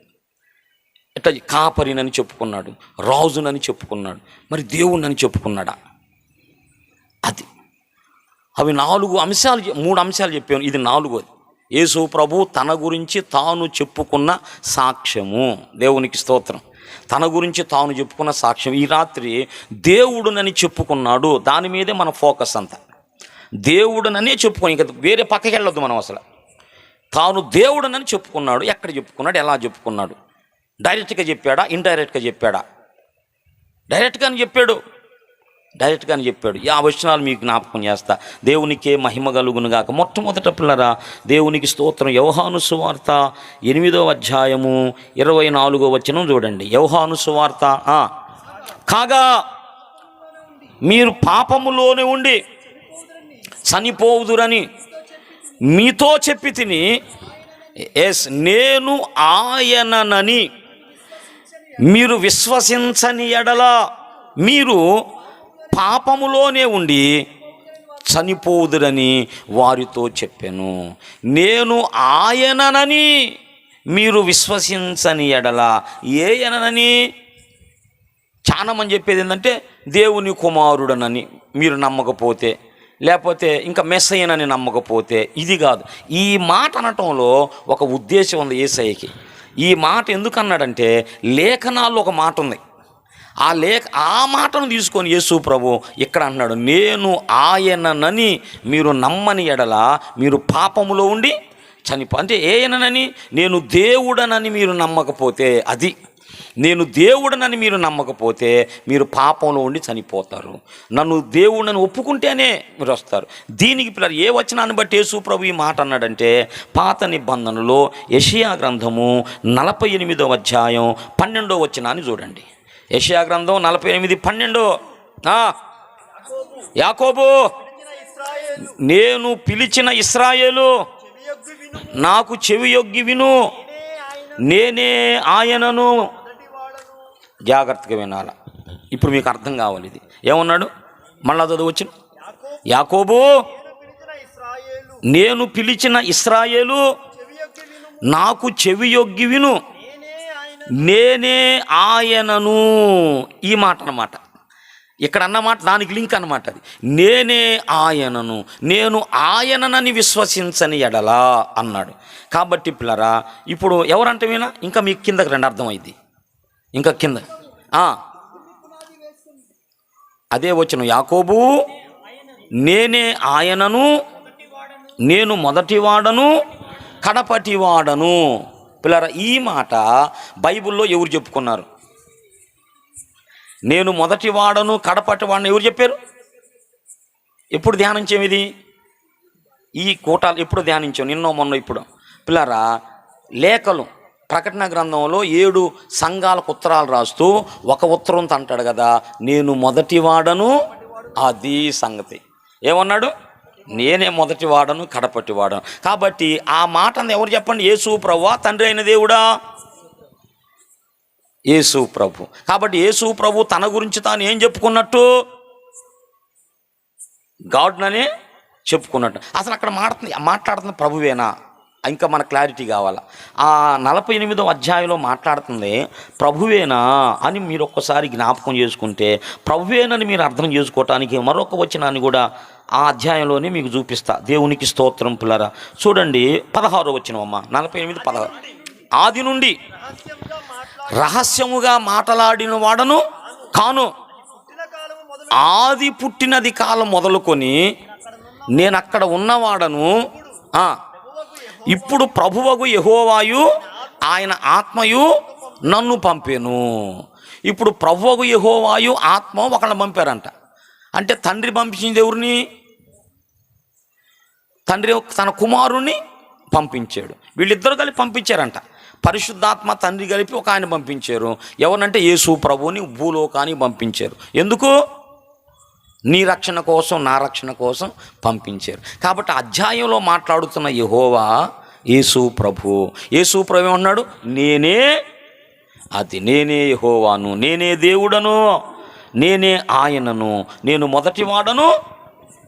ఇట్లా కాపరినని చెప్పుకున్నాడు, రాజునని చెప్పుకున్నాడు. మరి దేవుణ్ణని చెప్పుకున్నాడా? అది అవి 3 అంశాలు చెప్పాను. ఇది 4వది. యేసు ప్రభు తన గురించి తాను చెప్పుకున్న సాక్ష్యము. దేవునికి స్తోత్రం. తన గురించి తాను చెప్పుకున్న సాక్ష్యం. ఈ రాత్రి దేవుడునని చెప్పుకున్నాడు. దాని మీదే మన ఫోకస్ అంతా. దేవుడుననే చెప్పుకొని, ఇంకా వేరే పక్కకి వెళ్ళొద్దు మనం అసలు. తాను దేవుడునని చెప్పుకున్నాడు. ఎక్కడ చెప్పుకున్నాడు? ఎలా చెప్పుకున్నాడు? డైరెక్ట్గా చెప్పాడా? ఇండైరెక్ట్గా చెప్పాడా? డైరెక్ట్గానే చెప్పాడు. ఆ వచనాలు మీకు జ్ఞాపకం చేస్తా. దేవునికే మహిమ కలుగును గాక. మొట్టమొదట పిల్లరా, దేవునికి స్తోత్రం. యోహాను సువార్త 8వ అధ్యాయము 24వ వచనం చూడండి. యోహాను సువార్త. కాగా మీరు పాపములోనే ఉండి చనిపోవుదురని మీతో చెప్పి తిని, నేను ఆయననని మీరు విశ్వసించని ఎడల మీరు పాపములోనే ఉండి చనిపోదురని వారితో చెప్పాను. నేను ఆయననని మీరు విశ్వసించని ఎడల. ఏయనని? చాలామంది చెప్పేది ఏంటంటే దేవుని కుమారుడనని మీరు నమ్మకపోతే, లేకపోతే ఇంకా మెస్సయ్యనని నమ్మకపోతే. ఇది కాదు. ఈ మాట అనటంలో ఒక ఉద్దేశం ఉంది యేసయ్యకి. ఈ మాట ఎందుకు అన్నాడంటే, లేఖనాల్లో ఒక మాట ఉంది. ఆ మాటను తీసుకొని యేసు ప్రభు ఇక్కడ అన్నాడు, నేను ఆయననని మీరు నమ్మని ఎడల మీరు పాపములో ఉండి అంటే ఏయనని? నేను దేవుడనని మీరు నమ్మకపోతే. అది నేను దేవుడనని మీరు నమ్మకపోతే మీరు పాపంలో ఉండి చనిపోతారు. నన్ను దేవుడని ఒప్పుకుంటేనే మీరు వస్తారు. దీనికి పిల్లలు ఏ వచనాన్ని బట్టి యేసు ప్రభు ఈ మాట అన్నాడంటే, పాత నిబంధనలో యెషయా గ్రంథము 48వ అధ్యాయం 12వ వచనాన్ని చూడండి. యెషయా గ్రంథం 48:12. యాకోబు, నేను పిలిచిన ఇశ్రాయేలు నాకు చెవియొగ్గి విను, నేనే ఆయనను. జాగ్రత్తగా వినాల. ఇప్పుడు మీకు అర్థం కావాలి. ఇది ఏమన్నాడు? మళ్ళా చదవచ్చు. యాకోబు, నేను పిలిచిన ఇశ్రాయేలు నాకు చెవియొగ్గి విను, నేనే ఆయనను. ఈ మాట అన్నమాట. ఇక్కడ అన్నమాట దానికి లింక్ అన్నమాట. అది నేనే ఆయనను, నేను ఆయననని విశ్వసించని ఎడలా అన్నాడు. కాబట్టి పిల్లరా, ఇప్పుడు ఎవరంటే వినా ఇంకా మీకు కిందకి రండి, అర్థమైంది. ఇంకా కింద అదే వచ్చిన యాకోబు, నేనే ఆయనను, నేను మొదటివాడను కడపటివాడను. పిల్లరా, ఈ మాట బైబిల్లో ఎవరు చెప్పుకున్నారు? నేను మొదటివాడను కడపటివాడను ఎవరు చెప్పారు? ఎప్పుడు ధ్యానించాం ఇది? ఈ కూటాలు ఎప్పుడు ధ్యానించాం? నిన్నో మొన్న ఇప్పుడు. పిల్లరా, లేఖలు ప్రకటన గ్రంథంలో 7 సంఘాలకు ఉత్తరాలు రాస్తూ ఒక ఉత్తరం అంటాడు కదా, నేను మొదటివాడను. అది సంగతి. ఏమన్నాడు? నేనే మొదటివాడను కడపటివాడను. కాబట్టి ఆ మాటను ఎవరు చెప్పండి? యేసు ప్రభువా, తండ్రి అయిన దేవుడా? యేసు ప్రభు. కాబట్టి యేసు ప్రభు తన గురించి తాను ఏం చెప్పుకున్నట్టు? గాడ్ననే చెప్పుకున్నట్టు. అసలు అక్కడ మాట్లాడుతున్న ప్రభువేనా? ఇంకా మన క్లారిటీ కావాలా. ఆ 48వ అధ్యాయంలో మాట్లాడుతుంది ప్రభువేనా అని మీరు ఒక్కసారి జ్ఞాపకం చేసుకుంటే, ప్రభువేనని మీరు అర్థం చేసుకోవటానికి మరొక వచనాన్ని కూడా ఆ అధ్యాయంలోనే మీకు చూపిస్తా. దేవునికి స్తోత్రం పిల్లరా. చూడండి 16వ వచనం అమ్మ. 48:16. ఆది నుండి రహస్యముగా మాట్లాడిన వాడను కాను, ఆది పుట్టినది కాలం మొదలుకొని నేను అక్కడ ఉన్నవాడను. ఇప్పుడు ప్రభువగు యెహోవాయు ఆయన ఆత్మయు నన్ను పంపెను. ఇప్పుడు ప్రభువగు యెహోవాయు ఆత్మ ఒకళ్ళని పంపారంట. అంటే తండ్రి పంపించింది ఎవరిని? తండ్రి తన కుమారుణ్ణి పంపించాడు. వీళ్ళిద్దరు కలిపి పంపించారంట. పరిశుద్ధాత్మ తండ్రి కలిపి ఒక ఆయన పంపించారు. ఎవరంటే యేసు ప్రభువుని భూలోకానికి పంపించారు. ఎందుకు? నీ రక్షణ కోసం, నా రక్షణ కోసం పంపించారు. కాబట్టి అధ్యాయంలో మాట్లాడుతున్న యెహోవా యేసు ప్రభు. యేసు ప్రభు ఏమన్నాడు? నేనే అది నేనే యెహోవాను, నేనే దేవుడను, నేనే ఆయనను, నేను మొదటి వాడను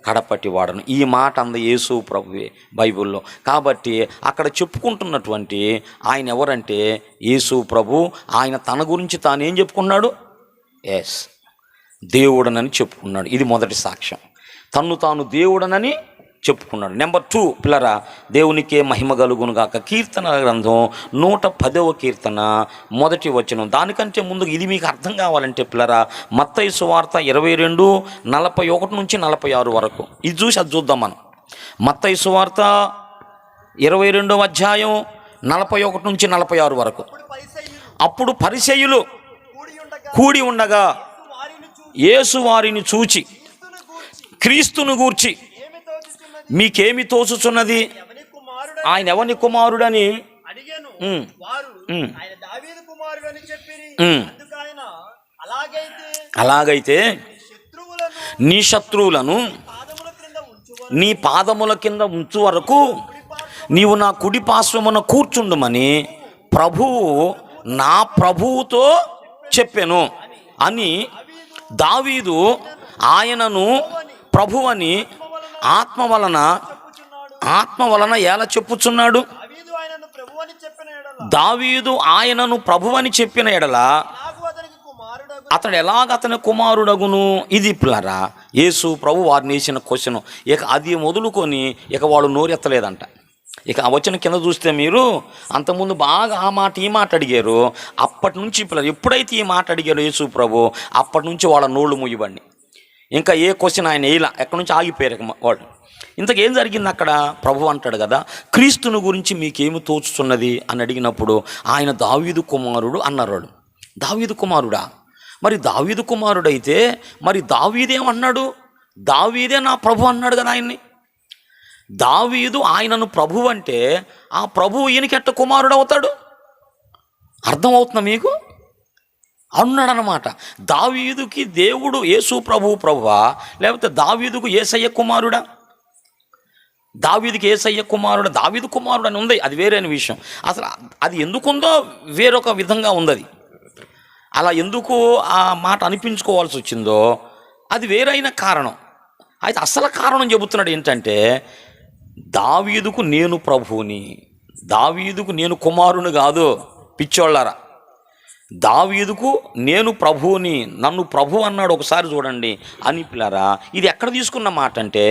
కడపటి వాడను. ఈ మాట అంద యేసు ప్రభువే బైబిల్లో. కాబట్టి అక్కడ చెప్పుకుంటున్నటువంటి ఆయన ఎవరంటే యేసు ప్రభు. ఆయన తన గురించి తాను ఏం చెప్పుకున్నాడు? ఎస్, దేవుడనని చెప్పుకున్నాడు. ఇది మొదటి సాక్ష్యం. తన్ను తాను దేవుడనని చెప్పుకున్నాడు. నెంబర్ 2 పిల్లరా, దేవునికే మహిమ కలుగును గాక. కీర్తన గ్రంథం 110వ కీర్తన మొదటి వచనం. దానికంటే ముందు ఇది మీకు అర్థం కావాలంటే పిల్లరా, మత్తయి సువార్త 22:41 నుంచి 46 వరకు ఇది చూసి అది చూద్దాం మనం. మత్తయి సువార్త 22వ అధ్యాయం 41 నుంచి 46 వరకు. అప్పుడు పరిసయ్యులు కూడి ఉండగా యేసు వారిని చూచి క్రీస్తును గూర్చి మీకేమి తోచుచున్నది, ఆయన ఎవని కుమారుడని అలాగైతే నీ శత్రువులను నీ పాదముల కింద ఉంచు వరకు నీవు నా కుడి పార్శ్వమున కూర్చుండుమని ప్రభువు నా ప్రభువుతో చెప్పెను అని దావీదు ఆయనను ప్రభువని ఆత్మ వలన ఎలా చెప్పుచున్నాడు? దావీదు ఆయనను ప్రభువని చెప్పిన ఎడల అతడు ఎలాగ అతని కుమారుడగును? ఇది పిల్లరా యేసు ప్రభు వారిని వేసిన క్వశ్చన్. ఇక అది మొదలుకొని ఇక వాడు నోరెత్తలేదంట. ఇక ఆ వచ్చిన కింద చూస్తే మీరు అంతకుముందు బాగా ఆ మాట ఈ మాట అడిగారు. అప్పటి నుంచి పిల్లలు ఎప్పుడైతే ఈ మాట అడిగారు యేసు ప్రభు, అప్పటి నుంచి వాళ్ళ నోళ్ళు ముయ్యబడి ఇంకా ఏ క్వశ్చన్ ఆయన వేయలా. ఎక్కడి నుంచి ఆగిపోయారు వాడు. ఇంతకేం జరిగింది అక్కడ? ప్రభు అంటాడు కదా, క్రీస్తుని గురించి మీకేమి తోచుతున్నది అని అడిగినప్పుడు ఆయన దావీదు కుమారుడు అన్నారు. దావీదు కుమారుడా? మరి దావీదు కుమారుడైతే మరి దావీదేమన్నాడు? దావీదే నా ప్రభు అన్నాడు కదా ఆయన్ని. దావీదు ఆయనను ప్రభు అంటే ఆ ప్రభు ఈయనకెట్ట కుమారుడు అవుతాడు? అర్థమవుతుందా మీకు? అన్నాడనమాట. దావీదుకి దేవుడు యేసు ప్రభువా, లేకపోతే దావీదుకు యేసయ్య కుమారుడా? దావీదుకి యేసయ్య కుమారుడు, దావీదు కుమారుడు అని ఉంది, అది వేరే విషయం. అసలు అది ఎందుకుందో వేరొక విధంగా ఉంది. అది అలా ఎందుకు ఆ మాట అనిపించుకోవాల్సి వచ్చిందో అది వేరైన కారణం. అయితే అసలు కారణం చెబుతున్నాడు ఏంటంటే, దావీదుకు నేను ప్రభువుని, దావీదుకు నేను కుమారుని కాదు పిచ్చోళ్ళారా. దావీదుకు నేను ప్రభువుని, నన్ను ప్రభు అన్నాడు. ఒకసారి చూడండి అని పిల్లరా. ఇది ఎక్కడ తీసుకున్న మాట అంటే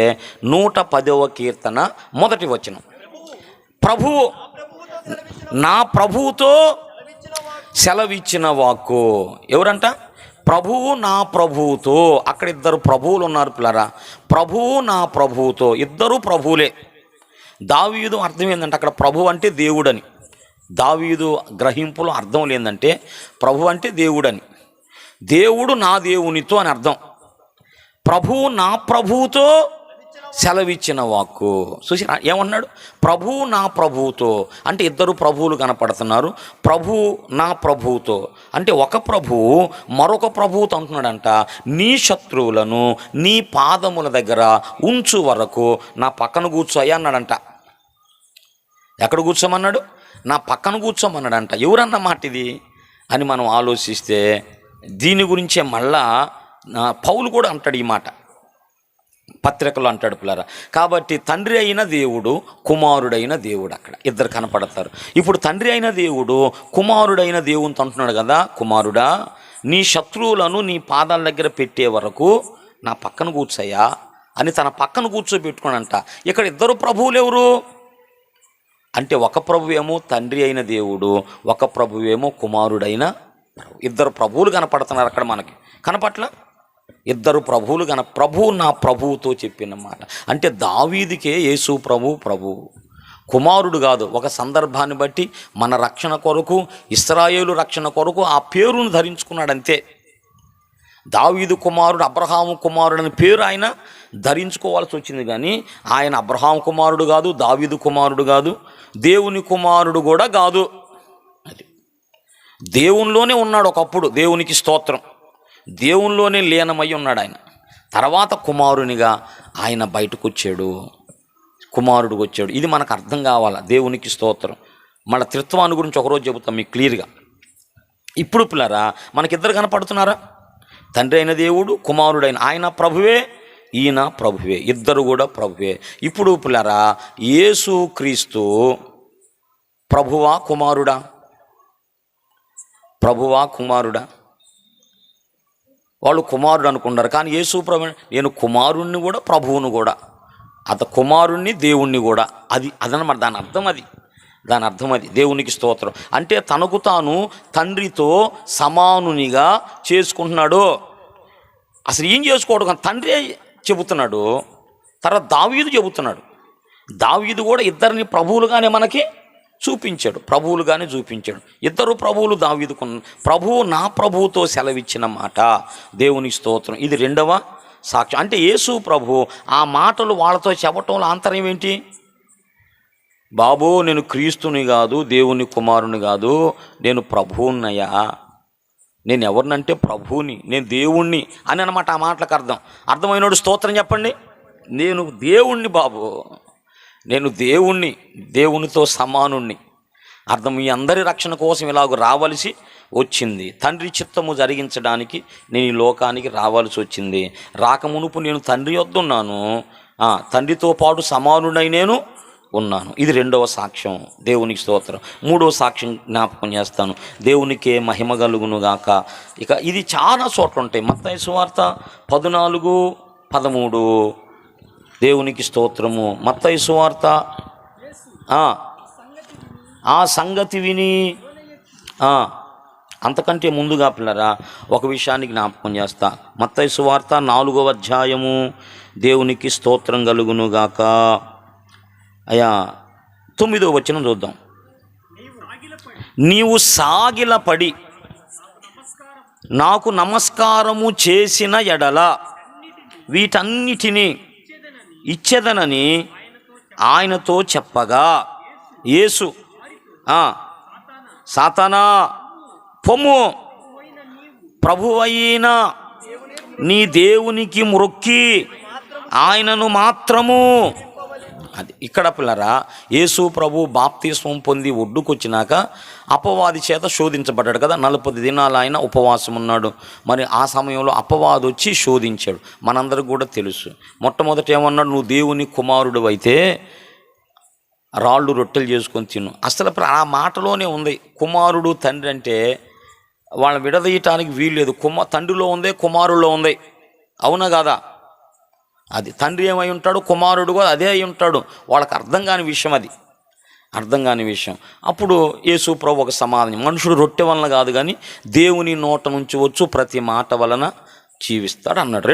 110వ కీర్తన మొదటి వచనం. ప్రభువు నా ప్రభువుతో సెలవిచ్చిన వాక్కు. ఎవరంట? ప్రభువు నా ప్రభువుతో. అక్కడ ఇద్దరు ప్రభువులు ఉన్నారు పిల్లరా. ప్రభువు నా ప్రభువుతో, ఇద్దరు ప్రభువులే. దావీదు అర్థం ఏంటంటే అక్కడ ప్రభు అంటే దేవుడని. దావీదు గ్రహింపులో అర్థం లేదంటే ప్రభు అంటే దేవుడని, దేవుడు నా దేవునితో అని అర్థం. ప్రభువు నా ప్రభువుతో సెలవిచ్చిన వాక్కు. చూసి ఏమన్నాడు? ప్రభువు నా ప్రభువుతో అంటే ఇద్దరు ప్రభువులు కనపడుతున్నారు. ప్రభువు నా ప్రభువుతో అంటే ఒక ప్రభువు మరొక ప్రభువుతో అంటున్నాడంట, నీ శత్రువులను నీ పాదముల దగ్గర ఉంచు వరకు నా పక్కన కూర్చోయ్యా అన్నాడంట. ఎక్కడ కూర్చోమన్నాడు? నా పక్కన కూర్చోమన్నాడంట. ఎవరన్న మాట ఇది అని మనం ఆలోచిస్తే దీని గురించే మళ్ళా పౌలు కూడా అంటాడు ఈ మాట, పత్రికలు అంటాడు పిల్లరా. కాబట్టి తండ్రి అయిన దేవుడు, కుమారుడైన దేవుడు అక్కడ ఇద్దరు కనపడతారు. ఇప్పుడు తండ్రి అయిన దేవుడు కుమారుడైన దేవునితో అంటున్నాడు కదా, కుమారుడా నీ శత్రువులను నీ పాదాల దగ్గర పెట్టే వరకు నా పక్కన కూర్చోయ్యా అని తన పక్కన కూర్చోబెట్టుకోనంట. ఇక్కడ ఇద్దరు ప్రభువులు ఎవరు అంటే ఒక ప్రభువేమో తండ్రి అయిన దేవుడు, ఒక ప్రభువేమో కుమారుడైన ప్రభు. ఇద్దరు ప్రభువులు కనపడుతున్నారు అక్కడ మనకి. కనపట్ల ఇద్దరు ప్రభువులు ప్రభువు నా ప్రభువుతో చెప్పిన మాట. అంటే దావీదుకే యేసు ప్రభువు కుమారుడు కాదు. ఒక సందర్భాన్ని బట్టి మన రక్షణ కొరకు, ఇశ్రాయేలు రక్షణ కొరకు ఆ పేరును ధరించుకున్నాడు అంతే. దావీదు కుమారుడు, అబ్రహాము కుమారుడు అని పేరు ఆయన ధరించుకోవాల్సి వచ్చింది. కానీ ఆయన అబ్రహాము కుమారుడు కాదు, దావీదు కుమారుడు కాదు, దేవుని కుమారుడు కూడా కాదు. అది దేవునిలోనే ఉన్నాడు ఒకప్పుడు, దేవునికి స్తోత్రం. దేవునిలోనే లీనమై ఉన్నాడు ఆయన. తర్వాత కుమారునిగా ఆయన బయటకు వచ్చాడు, కుమారుడికి వచ్చాడు. ఇది మనకు అర్థం కావాలా. దేవునికి స్తోత్రం. మళ్ళీ త్రిత్వాన్ని గురించి ఒకరోజు చెబుతాం మీకు క్లియర్గా. ఇప్పుడు పిల్లరా మనకిద్దరు కనపడుతున్నారా? తండ్రి అయిన దేవుడు, కుమారుడైన ఆయన ప్రభువే, ఈయన ప్రభువే, ఇద్దరు కూడా ప్రభువే. ఇప్పుడు పిల్లరా యేసు క్రీస్తు ప్రభువా కుమారుడా? ప్రభువా కుమారుడా? వాళ్ళు కుమారుడు అనుకున్నారు, కానీ యేసు ప్రభు నేను కుమారుణ్ణి కూడా ప్రభువును కూడా, కుమారుణ్ణి దేవుణ్ణి కూడా. అదనమాట దాని అర్థం అది. దేవునికి స్తోత్రం. అంటే తనకు తాను తండ్రితో సమానునిగా చేసుకుంటున్నాడు. అసలు ఏం చేసుకోవడం కానీ తండ్రి చెబుతున్నాడు. తర్వాత దావీదు చెబుతున్నాడు. దావీదు కూడా ఇద్దరిని ప్రభువులుగానే మనకి చూపించాడు. ఇద్దరు ప్రభువులు దావీదుకు. ప్రభువు నా ప్రభువుతో సెలవిచ్చిన మాట. దేవునికి స్తోత్రం. ఇది రెండవ సాక్ష్యం. అంటే యేసు ప్రభు ఆ మాటలు వాళ్ళతో చెప్పటంలో ఆంతర్యం ఏంటి? బాబు, నేను క్రీస్తుని కాదు, దేవుని కుమారుని కాదు, నేను ప్రభువున్నయ్యా. నేను ఎవరినంటే ప్రభువుని, నేను దేవుణ్ణి అని అన్నమాట. ఆ మాటలకు అర్థమైనోడు స్తోత్రం చెప్పండి. నేను దేవుణ్ణి బాబు, నేను దేవుణ్ణి, దేవునితో సమానుణ్ణి. అర్థం. మీ అందరి రక్షణ కోసం ఇలాగ రావలసి వచ్చింది. తండ్రి చిత్తము జరిగించడానికి నేను ఈ లోకానికి రావాల్సి వచ్చింది. రాకమునుపు నేను తండ్రి యొద్ద ఉన్నాను, తండ్రితో పాటు సమానుడై నేను ఉన్నాను. ఇది రెండవ సాక్ష్యం. దేవునికి స్తోత్రం. మూడవ సాక్ష్యం జ్ఞాపకం చేస్తాను. దేవునికే మహిమ కలుగునుగాక. ఇక ఇది చాలా చోట్ల ఉంటాయి. మత్తయి సువార్త 14:13. దేవునికి స్తోత్రము. మత్తయి సువార్త ఆ సంగతి విని అంతకంటే ముందుగా పిల్లరా ఒక విషయాన్ని జ్ఞాపకం చేస్తా. మత్తయి సువార్త 4వ అధ్యాయము. దేవునికి స్తోత్రం కలుగునుగాక. 9వ వచనం చూద్దాం. నీవు సాగిలపడి నాకు నమస్కారము చేసిన ఎడల వీటన్నిటినీ ఇచ్చేదనని ఆయనతో చెప్పగా, యేసు సాతానా పొమ్ము, ప్రభువైన నీ దేవునికి మ్రొక్కి ఆయనను మాత్రము. అది ఇక్కడ పిల్లరా యేసు ప్రభు బాప్తిస్మం పొంది ఒడ్డుకొచ్చినాక అపవాది చేత శోధించబడ్డాడు కదా. 40 దినాలు ఆయన ఉపవాసం ఉన్నాడు. మరి ఆ సమయంలో అపవాది వచ్చి శోధించాడు. మనందరికి కూడా తెలుసు. మొట్టమొదట ఏమన్నాడు? నువ్వు దేవుని కుమారుడు అయితే రాళ్ళు రొట్టెలు చేసుకొని తిను. అసలు ఆ మాటలోనే ఉంది. కుమారుడు తండ్రి అంటే వాళ్ళని విడదీయటానికి వీల్లేదు. తండ్రిలో ఉంది, కుమారుల్లో ఉంది. అవునా కాదా? అది తండ్రి ఏమై ఉంటాడు, కుమారుడు కూడా అదే అయి ఉంటాడు. వాళ్ళకి అర్థం కాని విషయం. అప్పుడు యేసు ప్రభు ఒక సమాధానం, మనుషుడు రొట్టె వలన కాదు కానీ దేవుని నోట నుంచి వచ్చు ప్రతి మాట వలన జీవిస్తాడు అన్నాడు.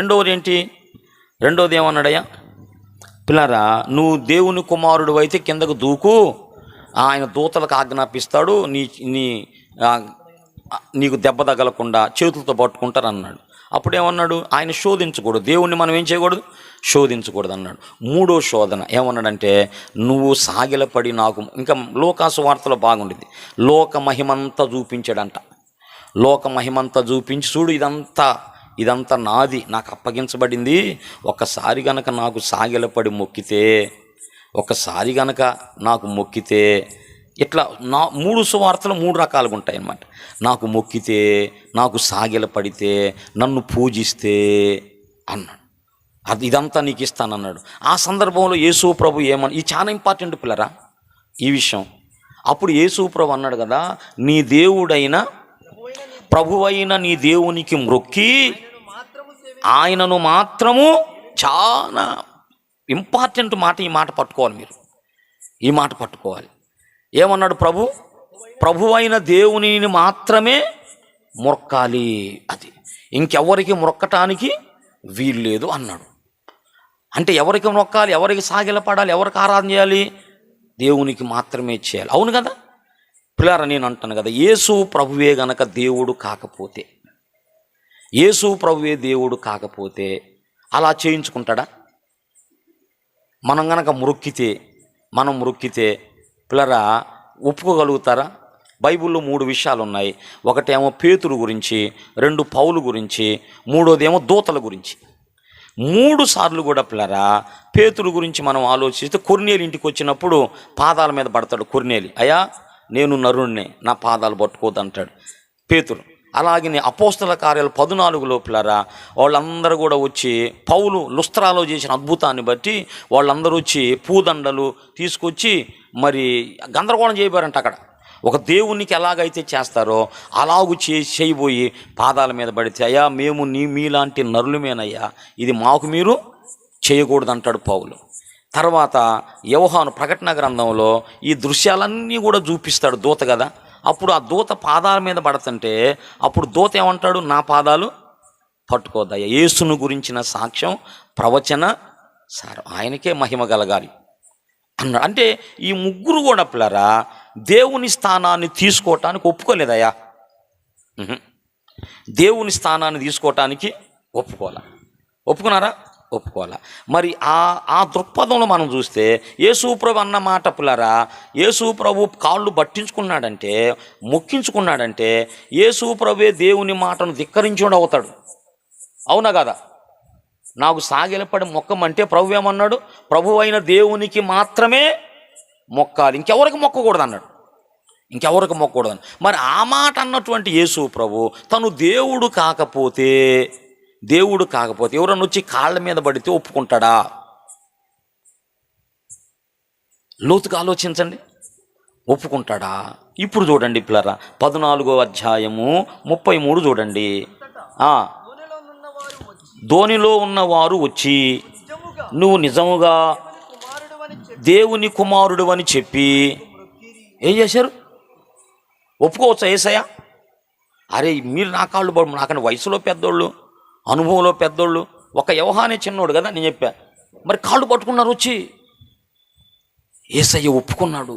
రెండోది ఏమన్నాడయ్యా? పిల్లరా, నువ్వు దేవుని కుమారుడు అయితే కిందకు దూకు, ఆయన దూతలకు ఆజ్ఞాపిస్తాడు, నీకు దెబ్బ తగలకుండా చేతులతో పట్టుకుంటారు అన్నాడు. అప్పుడేమన్నాడు? ఆయన శోధించకూడదు, దేవుణ్ణి మనం ఏం చేయకూడదు, శోధించకూడదు అన్నాడు. మూడో శోధన ఏమన్నాడంటే, నువ్వు సాగిలపడి నాకు, ఇంకా లోకాసు వార్తలో బాగుండేది, లోక మహిమంతా చూపించాడంట. లోక మహిమంతా చూపించి, చూడు ఇదంతా నాది, నాకు అప్పగించబడింది, ఒక్కసారి గనక నాకు సాగిలపడి మొక్కితే, ఒక్కసారి గనక నాకు మొక్కితే, ఇట్లా 3 సువార్తలు 3 రకాలుగా ఉంటాయి అన్నమాట. నాకు మొక్కితే, నాకు సాగిల పడితే, నన్ను పూజిస్తే అన్నాడు. ఇదంతా నీకు ఇస్తానన్నాడు. ఆ సందర్భంలో యేసు ప్రభు ఇది చాలా ఇంపార్టెంట్ పిల్లరా ఈ విషయం. అప్పుడు యేసు ప్రభు అన్నాడు కదా, నీ దేవుడైన ప్రభువైన నీ దేవునికి మ్రొక్కి ఆయనను మాత్రము. చాలా ఇంపార్టెంట్ మాట. ఈ మాట పట్టుకోవాలి మీరు, ఈ మాట పట్టుకోవాలి. ఏమన్నాడు? ప్రభువైన దేవునిని మాత్రమే మొక్కాలి, అది ఇంకెవరికి మొక్కటానికి వీల్లేదు అన్నాడు. అంటే ఎవరికి మొక్కాలి, ఎవరికి సాగిలపడాలి, ఎవరికి ఆరాధన చేయాలి? దేవునికి మాత్రమే చేయాలి. అవును కదా పిల్లారా? నేను అంటాను కదా, యేసు ప్రభువే గనక దేవుడు కాకపోతే, యేసు ప్రభువే దేవుడు కాకపోతే అలా చేయించుకుంటాడా? మనం గనక మొక్కితే పిల్లరా ఒప్పుకోగలుగుతారా? బైబిల్లో 3 విషయాలు ఉన్నాయి. ఒకటేమో పేతురు గురించి, 2 పౌలు గురించి, 3వదేమో దూతల గురించి. 3 సార్లు కూడా పిల్లరా పేతురు గురించి మనం ఆలోచిస్తే, కొర్నేలి ఇంటికి వచ్చినప్పుడు పాదాల మీద పడతాడు కొర్నేలి. అయ్యా, నేను నరుణ్ణే, నా పాదాలు పట్టుకోద్దు అంటాడు. పేతురు. అలాగే అపోస్తల కార్యాలు 14 లోపలరా వాళ్ళందరూ కూడా వచ్చి పౌలు లుస్త్రాలో చేసిన అద్భుతాన్ని బట్టి వాళ్ళందరూ వచ్చి పూదండలు తీసుకొచ్చి మరి గందరగోళం చేయబోయారంట. అక్కడ ఒక దేవునికి ఎలాగైతే చేస్తారో అలాగూ చేయబోయి పాదాల మీద పడితే, అయ్యా మేము మీలాంటి నరులమేనయ్యా, ఇది మాకు మీరు చేయకూడదు అంటాడు పౌలు. తర్వాత యోహాను ప్రకటన గ్రంథంలో ఈ దృశ్యాలన్నీ కూడా చూపిస్తాడు దూత కదా. అప్పుడు ఆ దూత పాదాల మీద పడుతుంటే అప్పుడు దూత ఏమంటాడు, నా పాదాలు పట్టుకోద్దయ్యా. యేసును గురించిన సాక్ష్యం ప్రవచన సారం, ఆయనకే మహిమ కలగాలి అన్నాడు. అంటే ఈ ముగ్గురు కూడా పిల్లరా దేవుని స్థానాన్ని తీసుకోవటానికి ఒప్పుకోలేదయ్యా. దేవుని స్థానాన్ని తీసుకోవటానికి ఒప్పుకున్నారా? ఒప్పుకోవాలా. మరి ఆ దృక్పథంలో మనం చూస్తే యేసు ప్రభు అన్న మాట పిల్లరా, యేసు ప్రభు కాళ్ళు పట్టించుకున్నాడంటే, మొక్కించుకున్నాడంటే యేసు ప్రభువే దేవుని మాటను ధిక్కరించుడు అవుతాడు. అవునా కదా? నాకు సాగిలపడి మొక్కమంటే ప్రభు ఏమన్నాడు, ప్రభు అయిన దేవునికి మాత్రమే మొక్కాలి, ఇంకెవరికి మొక్కకూడదు అన్నాడు. ఇంకెవరికి మొక్కకూడదు. మరి ఆ మాట అన్నటువంటి యేసు ప్రభు తను దేవుడు కాకపోతే ఎవరన్నా వచ్చి కాళ్ళ మీద పడితే ఒప్పుకుంటాడా? లోతుగా ఆలోచించండి, ఒప్పుకుంటాడా? ఇప్పుడు చూడండి పిల్లరా 14వ అధ్యాయము 33 చూడండి. ధోనిలో ఉన్నవారు వచ్చి నువ్వు నిజముగా దేవుని కుమారుడు అని చెప్పి ఏం చేశారు? ఒప్పుకోవచ్చా యేసయ్య? అరే మీరు నా కాళ్ళు పడు, నాకన్నా వయసులో పెద్దోళ్ళు, అనుభవంలో పెద్దోళ్ళు, ఒక యోహానే చిన్నోడు కదా నేను చెప్పా. మరి కాళ్ళు పట్టుకున్నారు వచ్చి. యేసయ్య ఒప్పుకున్నాడు.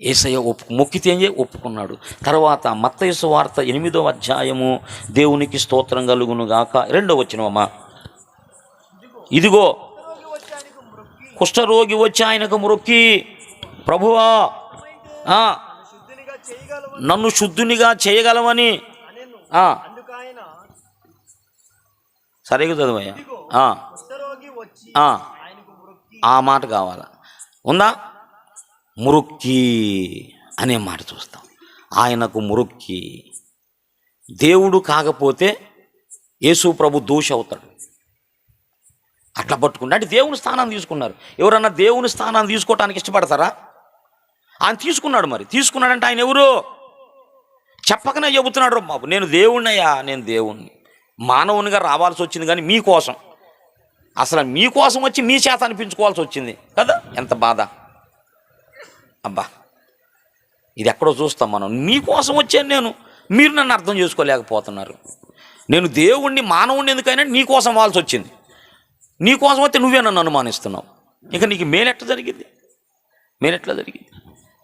యేసయ్య మొక్కితే ఒప్పుకున్నాడు. తర్వాత మత్తయి సువార్త 8వ అధ్యాయము దేవునికి స్తోత్రం కలుగును గాక 2వ వచనమా, ఇదిగో కుష్ఠరోగి వచ్చి ఆయనకు మొక్కి, ప్రభువా నన్ను శుద్ధునిగా చేయగలవని. సరిగా చదువయ్యా, ఆ మాట కావాలా ఉందా? మురుక్కి అనే మాట చూస్తాం. ఆయనకు మురుక్కి. దేవుడు కాకపోతే యేసు ప్రభు దోషి అవుతాడు. అట్లా పట్టుకుంటే అంటే దేవుని స్థానాన్ని తీసుకున్నారు. ఎవరన్నా దేవుని స్థానాన్ని తీసుకోవటానికి ఇష్టపడతారా? ఆయన తీసుకున్నాడు. మరి తీసుకున్నాడంటే ఆయన ఎవరు చెప్పకనే చెబుతున్నాడు, బాబు నేను దేవుణ్ణయ్యా, నేను దేవుణ్ణి, మానవునిగా రావాల్సి వచ్చింది కానీ మీకోసం, అసలు మీకోసం వచ్చి మీ చేత అనిపించుకోవాల్సి వచ్చింది కదా. ఎంత బాధ అబ్బా. ఇది ఎక్కడో చూస్తాం మనం. మీకోసం వచ్చాను నేను, మీరు నన్ను అర్థం చేసుకోలేకపోతున్నారు. నేను దేవుణ్ణి మానవుణ్ణి ఎందుకైనా నీకోసం వాల్సి వచ్చింది. నీకోసం అయితే నువ్వే నన్ను అనుమానిస్తున్నావు. ఇంకా నీకు మేలెట్లా జరిగింది?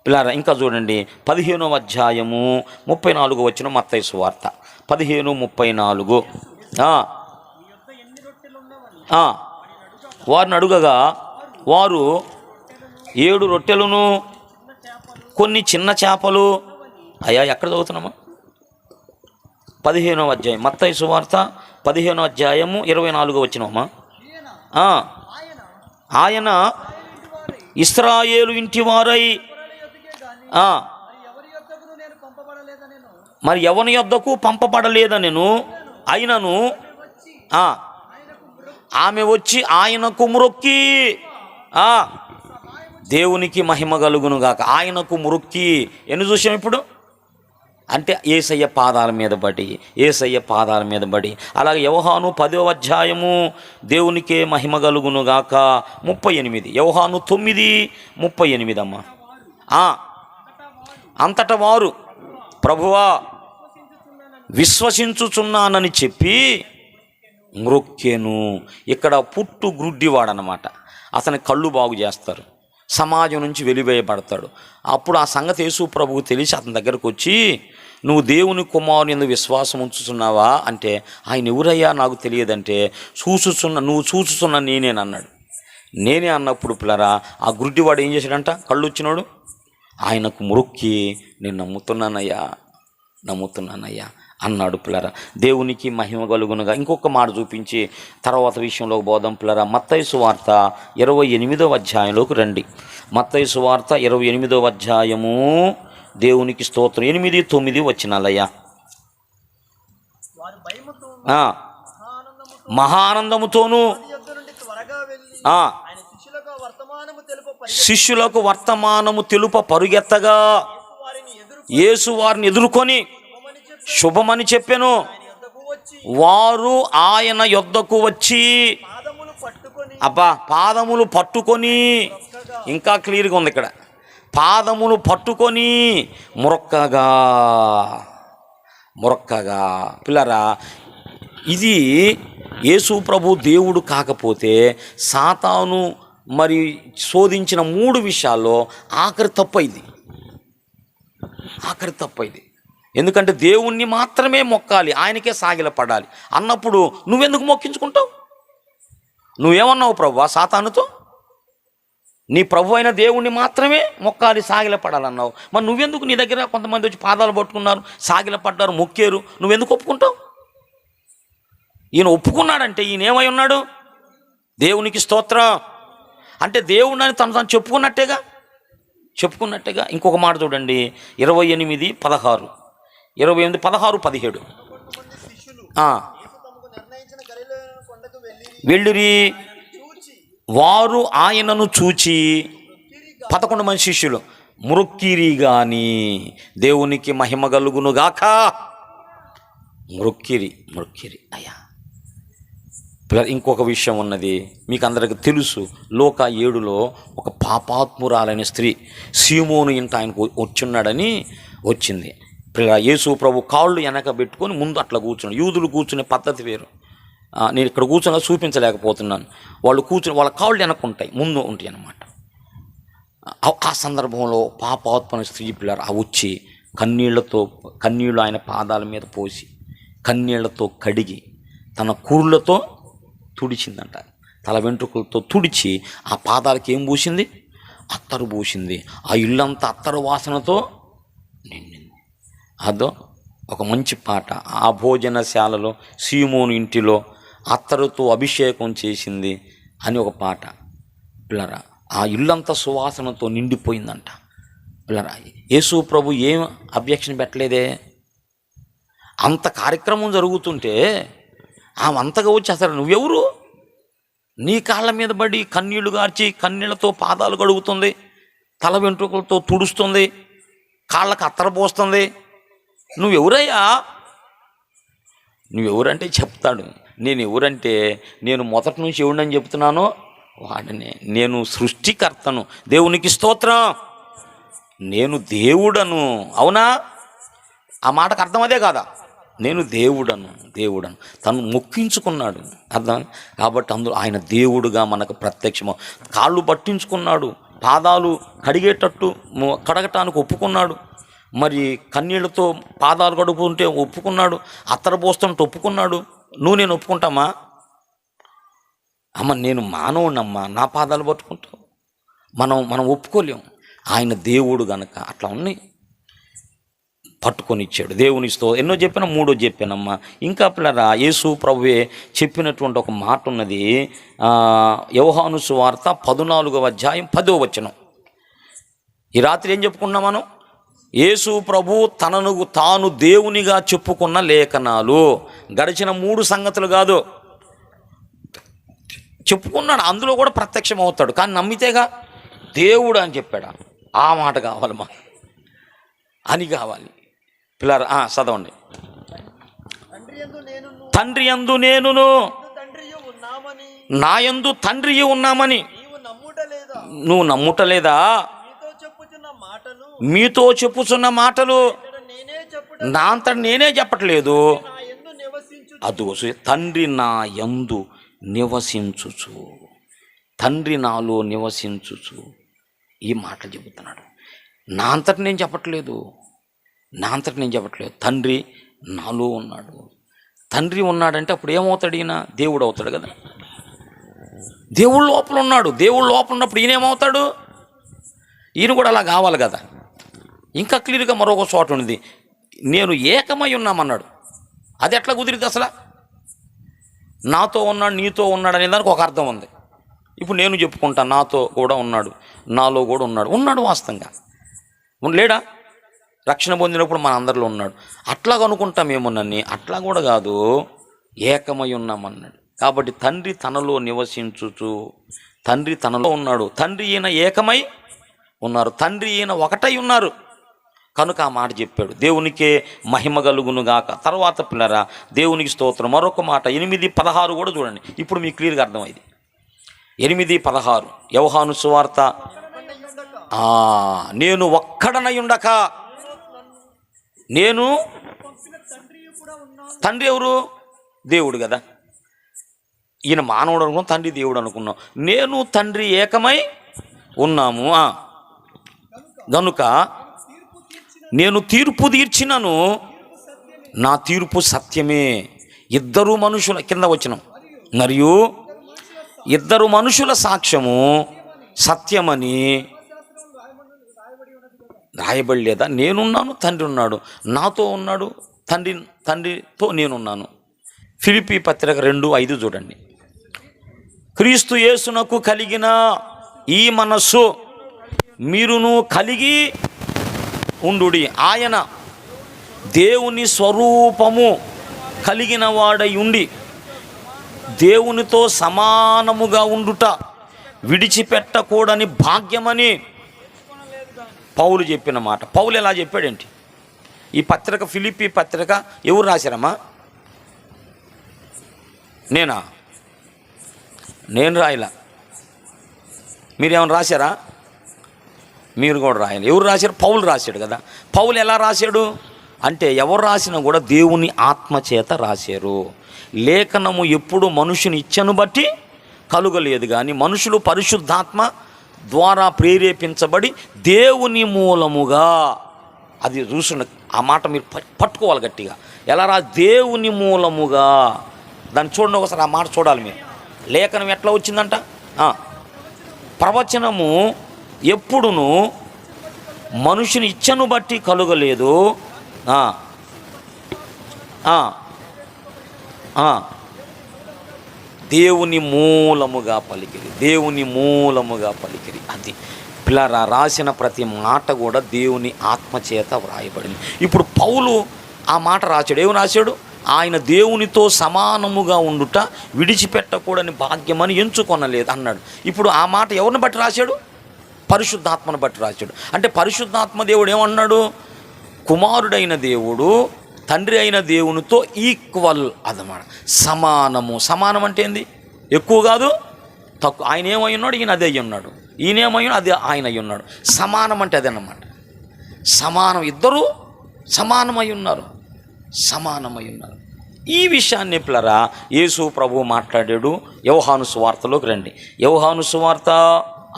పిల్లారా ఇంకా చూడండి 15వ అధ్యాయము 34 వచ్చిన మత్తయి సువార్త 15:34. వారిని అడుగగా వారు 7 రొట్టెలను కొన్ని చిన్న చేపలు. అయ్యా ఎక్కడ చదువుతున్నామా? 15వ అధ్యాయం మత్తయి సువార్త 15వ అధ్యాయము 24 వచ్చినమ్మా. ఆయన ఇశ్రాయేలు ఇంటి వారై మరి ఎవని యొద్దకు పంపబడలేదనెను. అయినను ఆమె వచ్చి ఆయనకు మొక్కి, దేవునికి మహిమ కలుగును గాక, ఆయనకు మొక్కి. ఎన్ని చూసాం ఇప్పుడు? అంటే యేసయ్య పాదాల మీద పడి. అలాగే యోహాను 10వ అధ్యాయము దేవునికే మహిమ కలుగును గాక 38. యోహాను 9:38 అమ్మా. అంతట వారు ప్రభువా విశ్వసించుచున్నానని చెప్పి మ్రొక్కెను. ఇక్కడ పుట్టు గ్రుడ్డివాడనమాట. అతని కళ్ళు బాగు చేస్తారు, సమాజం నుంచి వెలివేయబడతాడు. అప్పుడు ఆ సంగతి యేసు ప్రభువు తెలిసి అతని దగ్గరకు వచ్చి, నువ్వు దేవుని కుమారుని యందు విశ్వాసం ఉంచుతున్నావా అంటే, ఆయన ఎవరయ్యా నాకు తెలియదంటే, నువ్వు చూచుచున్న నేనేనన్నాడు. నేనే అన్నప్పుడు పిల్లరా ఆ గుడ్డివాడు ఏం చేశాడంట? కళ్ళు వచ్చినాడు, ఆయనకు మొక్కి నేను నమ్ముతున్నానయ్యా అన్నాడు పిల్లరా. దేవునికి మహిమ కలుగునుగా. ఇంకొక మాట చూపించి తర్వాత విషయంలో బోధం పిల్లరా. మత్తయి సువార్త 28వ అధ్యాయంలోకి రండి. మత్తయి సువార్త 28వ అధ్యాయము దేవునికి స్తోత్రం. 8, 9 వచనాలయ్యా. మహానందముతోనూ శిష్యులకు వర్తమానము తెలుప పరుగెత్తగా యేసు వారిని ఎదుర్కొని శుభమని చెప్పెను. వారు ఆయన యొద్దకు వచ్చి పాదములు పట్టుకొని, ఇంకా క్లియర్గా ఉంది ఇక్కడ, పాదములు పట్టుకొని మొరక్కగా పిల్లరా, ఇది యేసు ప్రభు దేవుడు కాకపోతే సాతాను మరి శోధించిన 3 విషయాల్లో ఆఖరి తప్పైంది. ఎందుకంటే దేవుణ్ణి మాత్రమే మొక్కాలి, ఆయనకే సాగిలపడాలి అన్నప్పుడు నువ్వెందుకు మొక్కించుకుంటావు? నువ్వేమన్నావు ప్రభువా సాతానుతో? నీ ప్రభు అయిన దేవుణ్ణి మాత్రమే మొక్కాలి, సాగిలపడాలన్నావు. మరి నువ్వెందుకు, నీ దగ్గర కొంతమంది వచ్చి పాదాలు పట్టుకున్నారు, సాగిలపడ్డారు, మొక్కారు, నువ్వెందుకు ఒప్పుకుంటావు? ఈయన ఒప్పుకున్నాడంటే ఈయన ఏమై ఉన్నాడు? దేవునికి స్తోత్రం. అంటే దేవుణ్ణి తను చెప్పుకున్నట్టేగా. ఇంకొక మాట చూడండి, 28, 16, 28, 16, 17. వెళ్ళిరి, వారు ఆయనను చూచి 11 మంది శిష్యులు మొక్కిరి గాని దేవునికి మహిమ కలుగును గాక. మొక్కిరి అయ్యా. ఇంకొక విషయం ఉన్నది, మీకు అందరికి తెలుసు. లోక 7లో ఒక పాపాత్మురాలైన స్త్రీ సీమోను ఇంట ఆయనకు వచ్చింది. యేసు ప్రభు కాళ్ళు వెనక పెట్టుకొని ముందు అట్లా కూర్చున్నాడు. యూదులు కూర్చునే పద్ధతి వేరు. నేను ఇక్కడ కూర్చున్నా చూపించలేకపోతున్నాను. వాళ్ళు వాళ్ళ కాళ్ళు వెనక ఉంటాయి, ముందు ఉంటాయి అన్నమాట. ఆ సందర్భంలో పాపాత్మైన స్త్రీ పిల్లలు వచ్చి కన్నీళ్ళు ఆయన పాదాల మీద పోసి కన్నీళ్లతో కడిగి తన కురులతో తుడిచిందంట. తల వెంట్రుకలతో తుడిచి ఆ పాదాలకి ఏం పూసింది? అత్తరు పూసింది. ఆ ఇల్లంతా అత్తరు వాసనతో నిండింది. అదో ఒక మంచి పాట. ఆ భోజనశాలలో సీమోను ఇంటిలో అత్తరుతో అభిషేకం చేసింది అని ఒక పాట. పిల్లరా, ఆ ఇల్లంతా సువాసనతో నిండిపోయిందంట. పిల్లరా, యేసు ప్రభు ఏం అబ్జెక్షన్ పెట్టలేదే. అంత కార్యక్రమం జరుగుతుంటే ఆమె అంతగా వచ్చి అసలు నువ్వెవరు? నీ కాళ్ళ మీద పడి కన్నీళ్లు గార్చి కన్నీళ్లతో పాదాలు కడుగుతుంది, తల వెంట్రుకలతో తుడుస్తుంది, కాళ్ళకు అత్తర పోస్తుంది. నువ్వెవరయ్యా? నువ్వెవరంటే చెప్తాడు. నేను ఎవరంటే, నేను మొదటి నుంచి ఎవడని చెప్తున్నానో వాడినే. నేను సృష్టికర్తను. దేవునికి స్తోత్రం. నేను దేవుడను. అవునా? ఆ మాటకు అర్థం అదే కాదా? నేను దేవుడను తను మొక్కించుకున్నాడు. అర్థం కాబట్టి అందులో ఆయన దేవుడుగా మనకు ప్రత్యక్షము. కాళ్ళు పట్టించుకున్నాడు, పాదాలు కడగటానికి ఒప్పుకున్నాడు. మరి కన్నీళ్లతో పాదాలు కడుపుతుంటే ఒప్పుకున్నాడు, అత్తర పోస్తుంటే ఒప్పుకున్నాడు. నేను ఒప్పుకుంటామా? అమ్మ, నేను మానవునమ్మా, నా పాదాలు పట్టుకుంటావు? మనం ఒప్పుకోలేము. ఆయన దేవుడు గనక అట్లా ఉన్నాయి, పట్టుకొని ఇచ్చాడు. దేవునితో ఎన్నో చెప్పినా 3 చెప్పానమ్మా. ఇంకా పిల్లరా, యేసు ప్రభువే చెప్పినటువంటి ఒక మాట ఉన్నది. యోహాను సువార్త 14వ అధ్యాయం 10వ వచనం. ఈ రాత్రి ఏం చెప్పుకున్నాం మనం? యేసు ప్రభు తాను దేవునిగా చెప్పుకున్న లేఖనాలు. గడిచిన 3 సంగతులు కాదు, చెప్పుకున్నాడు. అందులో కూడా ప్రత్యక్షం అవుతాడు. కానీ నమ్మితేగా దేవుడు అని చెప్పాడు. ఆ మాట కావాలమ్మా, అని కావాలి. పిల్లరా, చదవండి. తండ్రి యందు నేనును నా యందు తండ్రి ఉన్నామని నువ్వు నమ్ముటలేదా? మీతో చెప్పుచున్న మాటలు నా అంతట నేనే చెప్పట్లేదు. అది తండ్రి నా యందు నివసించుచు, తండ్రి నాలో నివసించుచు, ఈ మాటలు చెబుతున్నాడు. నా అంతట నేను చెప్పట్లేదు. తండ్రి నాలో ఉన్నాడు. తండ్రి ఉన్నాడంటే అప్పుడు ఏమవుతాడు? ఈయన దేవుడు అవుతాడు కదా. దేవుడు లోపల ఉన్నాడు. దేవుడు లోపల ఉన్నప్పుడు ఈయన ఏమవుతాడు? ఈయన కూడా అలా కావాలి కదా. ఇంకా క్లియర్గా మరొక చోట ఉంది, నేను ఏకమై ఉన్నామన్నాడు. అది ఎట్లా కుదిరింది అసలు? నాతో ఉన్నాడు, నీతో ఉన్నాడు అనే దానికి ఒక అర్థం ఉంది. ఇప్పుడు నేను చెప్పుకుంటా, నాతో కూడా ఉన్నాడు, నాలో కూడా ఉన్నాడు వాస్తవంగా. లేడా? రక్షణ పొందినప్పుడు మన అందరిలో ఉన్నాడు. అట్లాగ అనుకుంటామేమో నన్ను, అట్లా కూడా కాదు, ఏకమై ఉన్నామన్నాడు. కాబట్టి తండ్రి తనలో నివసించుచు, తండ్రి తనలో ఉన్నాడు, తండ్రి ఈయన ఏకమై ఉన్నారు, తండ్రి ఈయన ఒకటై ఉన్నారు కనుక ఆ మాట చెప్పాడు. దేవునికే మహిమ కలుగును గాక. తర్వాత పిల్లరా దేవునికి స్తోత్రం. మరొక మాట 8:16 కూడా చూడండి, ఇప్పుడు మీకు క్లియర్గా అర్థమైంది. 8:16 యోహాను సువార్త. నేను ఒక్కడనై ఉండక, నేను తండ్రి ఎవరు? దేవుడు కదా. ఈయన మానవుడు అనుకున్నాం, తండ్రి దేవుడు అనుకున్నాం. నేను తండ్రి ఏకమై ఉన్నాము గనుక నేను తీర్పు తీర్చినను, నా తీర్పు సత్యమే. ఇద్దరు మనుషుల కింద వచ్చినాం, మరియు ఇద్దరు మనుషుల సాక్ష్యము సత్యమని రాయబడి లేదా? నేనున్నాను, తండ్రి ఉన్నాడు, నాతో ఉన్నాడు, తండ్రితో నేనున్నాను. ఫిలిప్పీ పత్రిక 2:5 చూడండి. క్రీస్తు యేసునకు కలిగిన ఈ మనస్సు మీరును కలిగి ఉండుడి. ఆయన దేవుని స్వరూపము కలిగిన వాడై ఉండి దేవునితో సమానముగా ఉండుట విడిచిపెట్టకూడని భాగ్యమని పౌలు చెప్పిన మాట. పౌలు ఎలా చెప్పాడేంటి? ఈ పత్రిక, ఫిలిప్పీ పత్రిక ఎవరు రాశారమ్మా? నేను రాయలా. మీరేమైనా రాశారా? మీరు కూడా రాయాలి. ఎవరు రాశారు? పౌలు రాశాడు కదా. పౌలు ఎలా రాశాడు అంటే, ఎవరు రాసినా కూడా దేవుని ఆత్మ చేత రాశారు. లేఖనము ఎప్పుడు మనుషుని ఇచ్చను బట్టి కలుగలేదు, కానీ మనుషులు పరిశుద్ధాత్మ ద్వారా ప్రేరేపించబడి దేవుని మూలముగా, అది చూసిన ఆ మాట మీరు పట్టుకోవాలి గట్టిగా. ఎలా దేవుని మూలముగా, దాన్ని చూడండి ఒకసారి, ఆ మాట చూడాలి మీరు. లేఖనం ఎట్లా వచ్చిందంట? ప్రవచనము ఎప్పుడును మనుషుని ఇచ్చను బట్టి కలుగలేదు, దేవుని మూలముగా పలికిరి, దేవుని మూలముగా పలికిరి. అది పిల్లరా, రాసిన ప్రతి మాట కూడా దేవుని ఆత్మచేత వ్రాయబడింది. ఇప్పుడు పౌలు ఆ మాట రాశాడు. ఏమి రాశాడు? ఆయన దేవునితో సమానముగా ఉండుట విడిచిపెట్టకూడని భాగ్యమని ఎంచుకొనలేదు అన్నాడు. ఇప్పుడు ఆ మాట ఎవరిని బట్టి రాశాడు? పరిశుద్ధాత్మను బట్టి రాశాడు. అంటే పరిశుద్ధాత్మ దేవుడు ఏమన్నాడు? కుమారుడైన దేవుడు తండ్రి అయిన దేవునితో ఈక్వల్ అదన్నమాట, సమానము. సమానం అంటే ఏంది? ఎక్కువ కాదు, తక్కువ. ఆయన ఏమై ఉన్నాడు, ఈయన అదే అయ్యి ఉన్నాడు, ఈయనేమై అదే ఆయన అయ్యి ఉన్నాడు. సమానం అంటే అదేనమాట, సమానం. ఇద్దరూ సమానమై ఉన్నారు, సమానమై ఉన్నారు. ఈ విషయాన్ని పిల్లరా యేసు ప్రభు మాట్లాడాడు. యోహాను సువార్తలోకి రండి. యోహాను సువార్త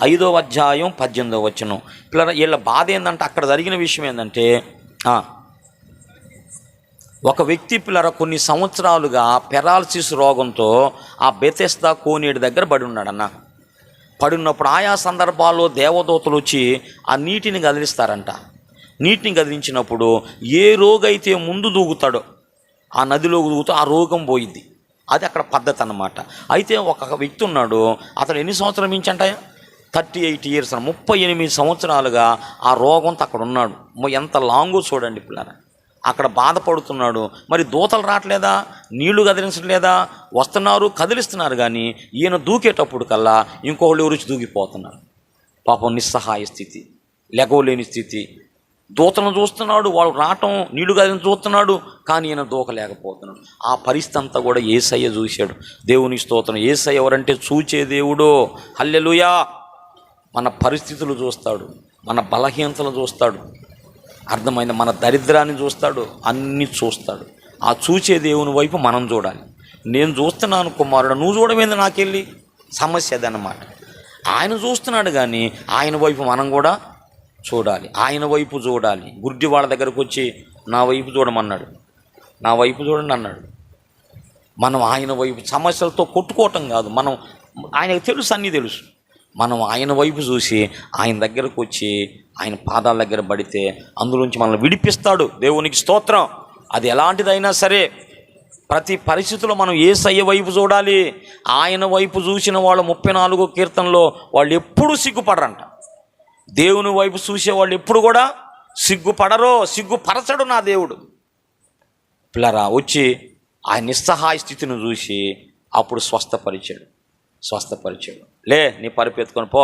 5వ అధ్యాయం 18వ వచనం. పిల్లరా, వీళ్ళ బాధ ఏంటంటే, అక్కడ జరిగిన విషయం ఏంటంటే, ఒక వ్యక్తి పిల్లరా కొన్ని సంవత్సరాలుగా పెరాలసిస్ రోగంతో ఆ బెతెస్దా కోనేటి దగ్గర పడి ఉన్నాడన్న. పడినప్పుడు ఆయా సందర్భాల్లో దేవదూతలు వచ్చి ఆ నీటిని కదిలిస్తారంట. నీటిని కదిలించినప్పుడు ఏ రోగైతే ముందు దూకుతాడో ఆ నదిలోకి దూకుతూ ఆ రోగం పోయిద్ది. అది అక్కడ పద్ధతి అన్నమాట. అయితే ఒక వ్యక్తి ఉన్నాడు, అతను ఎన్ని సంవత్సరాల నుంచి అంట? 38 years, 38 సంవత్సరాలుగా ఆ రోగంతో అక్కడ ఉన్నాడు. ఎంత లాంగో చూడండి పిల్లరా. అక్కడ బాధపడుతున్నాడు. మరి దూతలు రావట్లేదా, నీళ్లు కదిలించట్లేదా? వస్తున్నారు, కదిలిస్తున్నారు, కానీ ఈయన దూకేటప్పుడు కల్లా ఇంకొకళ్ళు ఎవరు దూకిపోతున్నారు. పాపం నిస్సహాయ స్థితి, లెగవలేని స్థితి. దూతలను చూస్తున్నాడు, వాళ్ళు రావటం, నీళ్లు కదిలించి చూస్తున్నాడు, కానీ ఈయన దూకలేకపోతున్నాడు. ఆ పరిస్థితి అంతా కూడా యేసయ్య చూశాడు. దేవుని స్తోత్రం. యేసయ్య ఎవరంటే చూచే దేవుడు. హల్లెలూయా. మన పరిస్థితులు చూస్తాడు, మన బలహీనతలు చూస్తాడు, అర్థమైంది, మన దరిద్రాన్ని చూస్తాడు, అన్నీ చూస్తాడు. ఆ చూచే దేవుని వైపు మనం చూడాలి. నేను చూస్తున్నాను కుమారుడు, నువ్వు చూడమేంది నాకెళ్ళి? సమస్య అదన్నమాట. ఆయన చూస్తున్నాడు, కానీ ఆయన వైపు మనం కూడా చూడాలి, ఆయన వైపు చూడాలి. గుడ్డి వాళ్ళ దగ్గరకు వచ్చి నా వైపు చూడమన్నాడు, నా వైపు చూడండి అన్నాడు. మనం ఆయన వైపు, సమస్యలతో కొట్టుకోవటం కాదు, మనం ఆయనకు తెలుసు, అన్నీ తెలుసు. మనం ఆయన వైపు చూసి ఆయన దగ్గరకు వచ్చి ఆయన పాదాల దగ్గర పడితే అందులోంచి మనల్ని విడిపిస్తాడు. దేవునికి స్తోత్రం. అది ఎలాంటిదైనా సరే ప్రతి పరిస్థితుల్లో మనం యేసయ్య వైపు చూడాలి. ఆయన వైపు చూసిన వాళ్ళు 34వ కీర్తనలో వాళ్ళు ఎప్పుడూ సిగ్గుపడరంట. దేవుని వైపు చూసేవాళ్ళు ఎప్పుడు కూడా సిగ్గుపరచడు నా దేవుడు. పిల్లరా వచ్చి ఆ నిస్సహాయ స్థితిని చూసి అప్పుడు స్వస్థపరిచాడు. లే నీ పరిపెత్తుకొని పో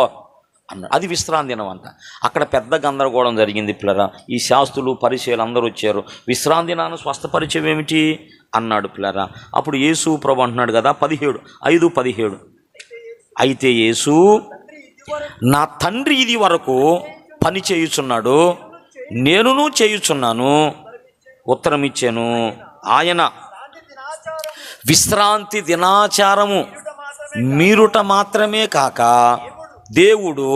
అన్నాడు. అది విశ్రాంతి దినం అంట. అక్కడ పెద్ద గందరగోళం జరిగింది పిల్లరా. ఈ శాస్త్రులు పరిచయాలు అందరూ వచ్చారు. విశ్రాంతి దినాన్ని స్వస్థపరిచయం ఏమిటి అన్నాడు పిల్లరా. అప్పుడు యేసు ప్రభు అంటున్నాడు కదా 5:17, అయితే యేసు నా తండ్రి ఇది వరకు పని చేయుచున్నాడు, నేనును చేయుచున్నాను ఉత్తరం ఇచ్చాను. ఆయన విశ్రాంతి దినాచారము మీరుట మాత్రమే కాక దేవుడు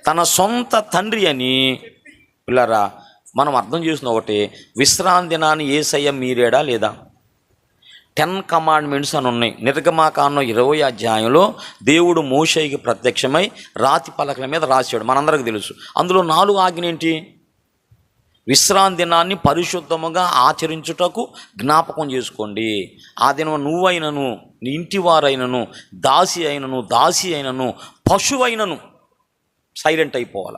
తన సొంత తండ్రి అని. పిల్లరా మనం అర్థం చేసిన ఒకటి, విశ్రాంతి దినాన్ని యేసయ్య మీరేడా లేదా? 10 కమాండ్మెంట్స్ అని ఉన్నాయి. నిర్గమాకాండం 20వ అధ్యాయంలో దేవుడు మోషేకి ప్రత్యక్షమై రాతి పలకల మీద రాశాడు, మనందరికీ తెలుసు. అందులో 4 ఆజ్ఞ ఏంటి? విశ్రాంతి దినాన్ని పరిశుద్ధముగా ఆచరించుటకు జ్ఞాపకం చేసుకోండి. ఆ దినం నువ్వైనను, నీ ఇంటి వారైనను, దాసి అయినను, పశువైనను సైలెంట్ అయిపోవాల.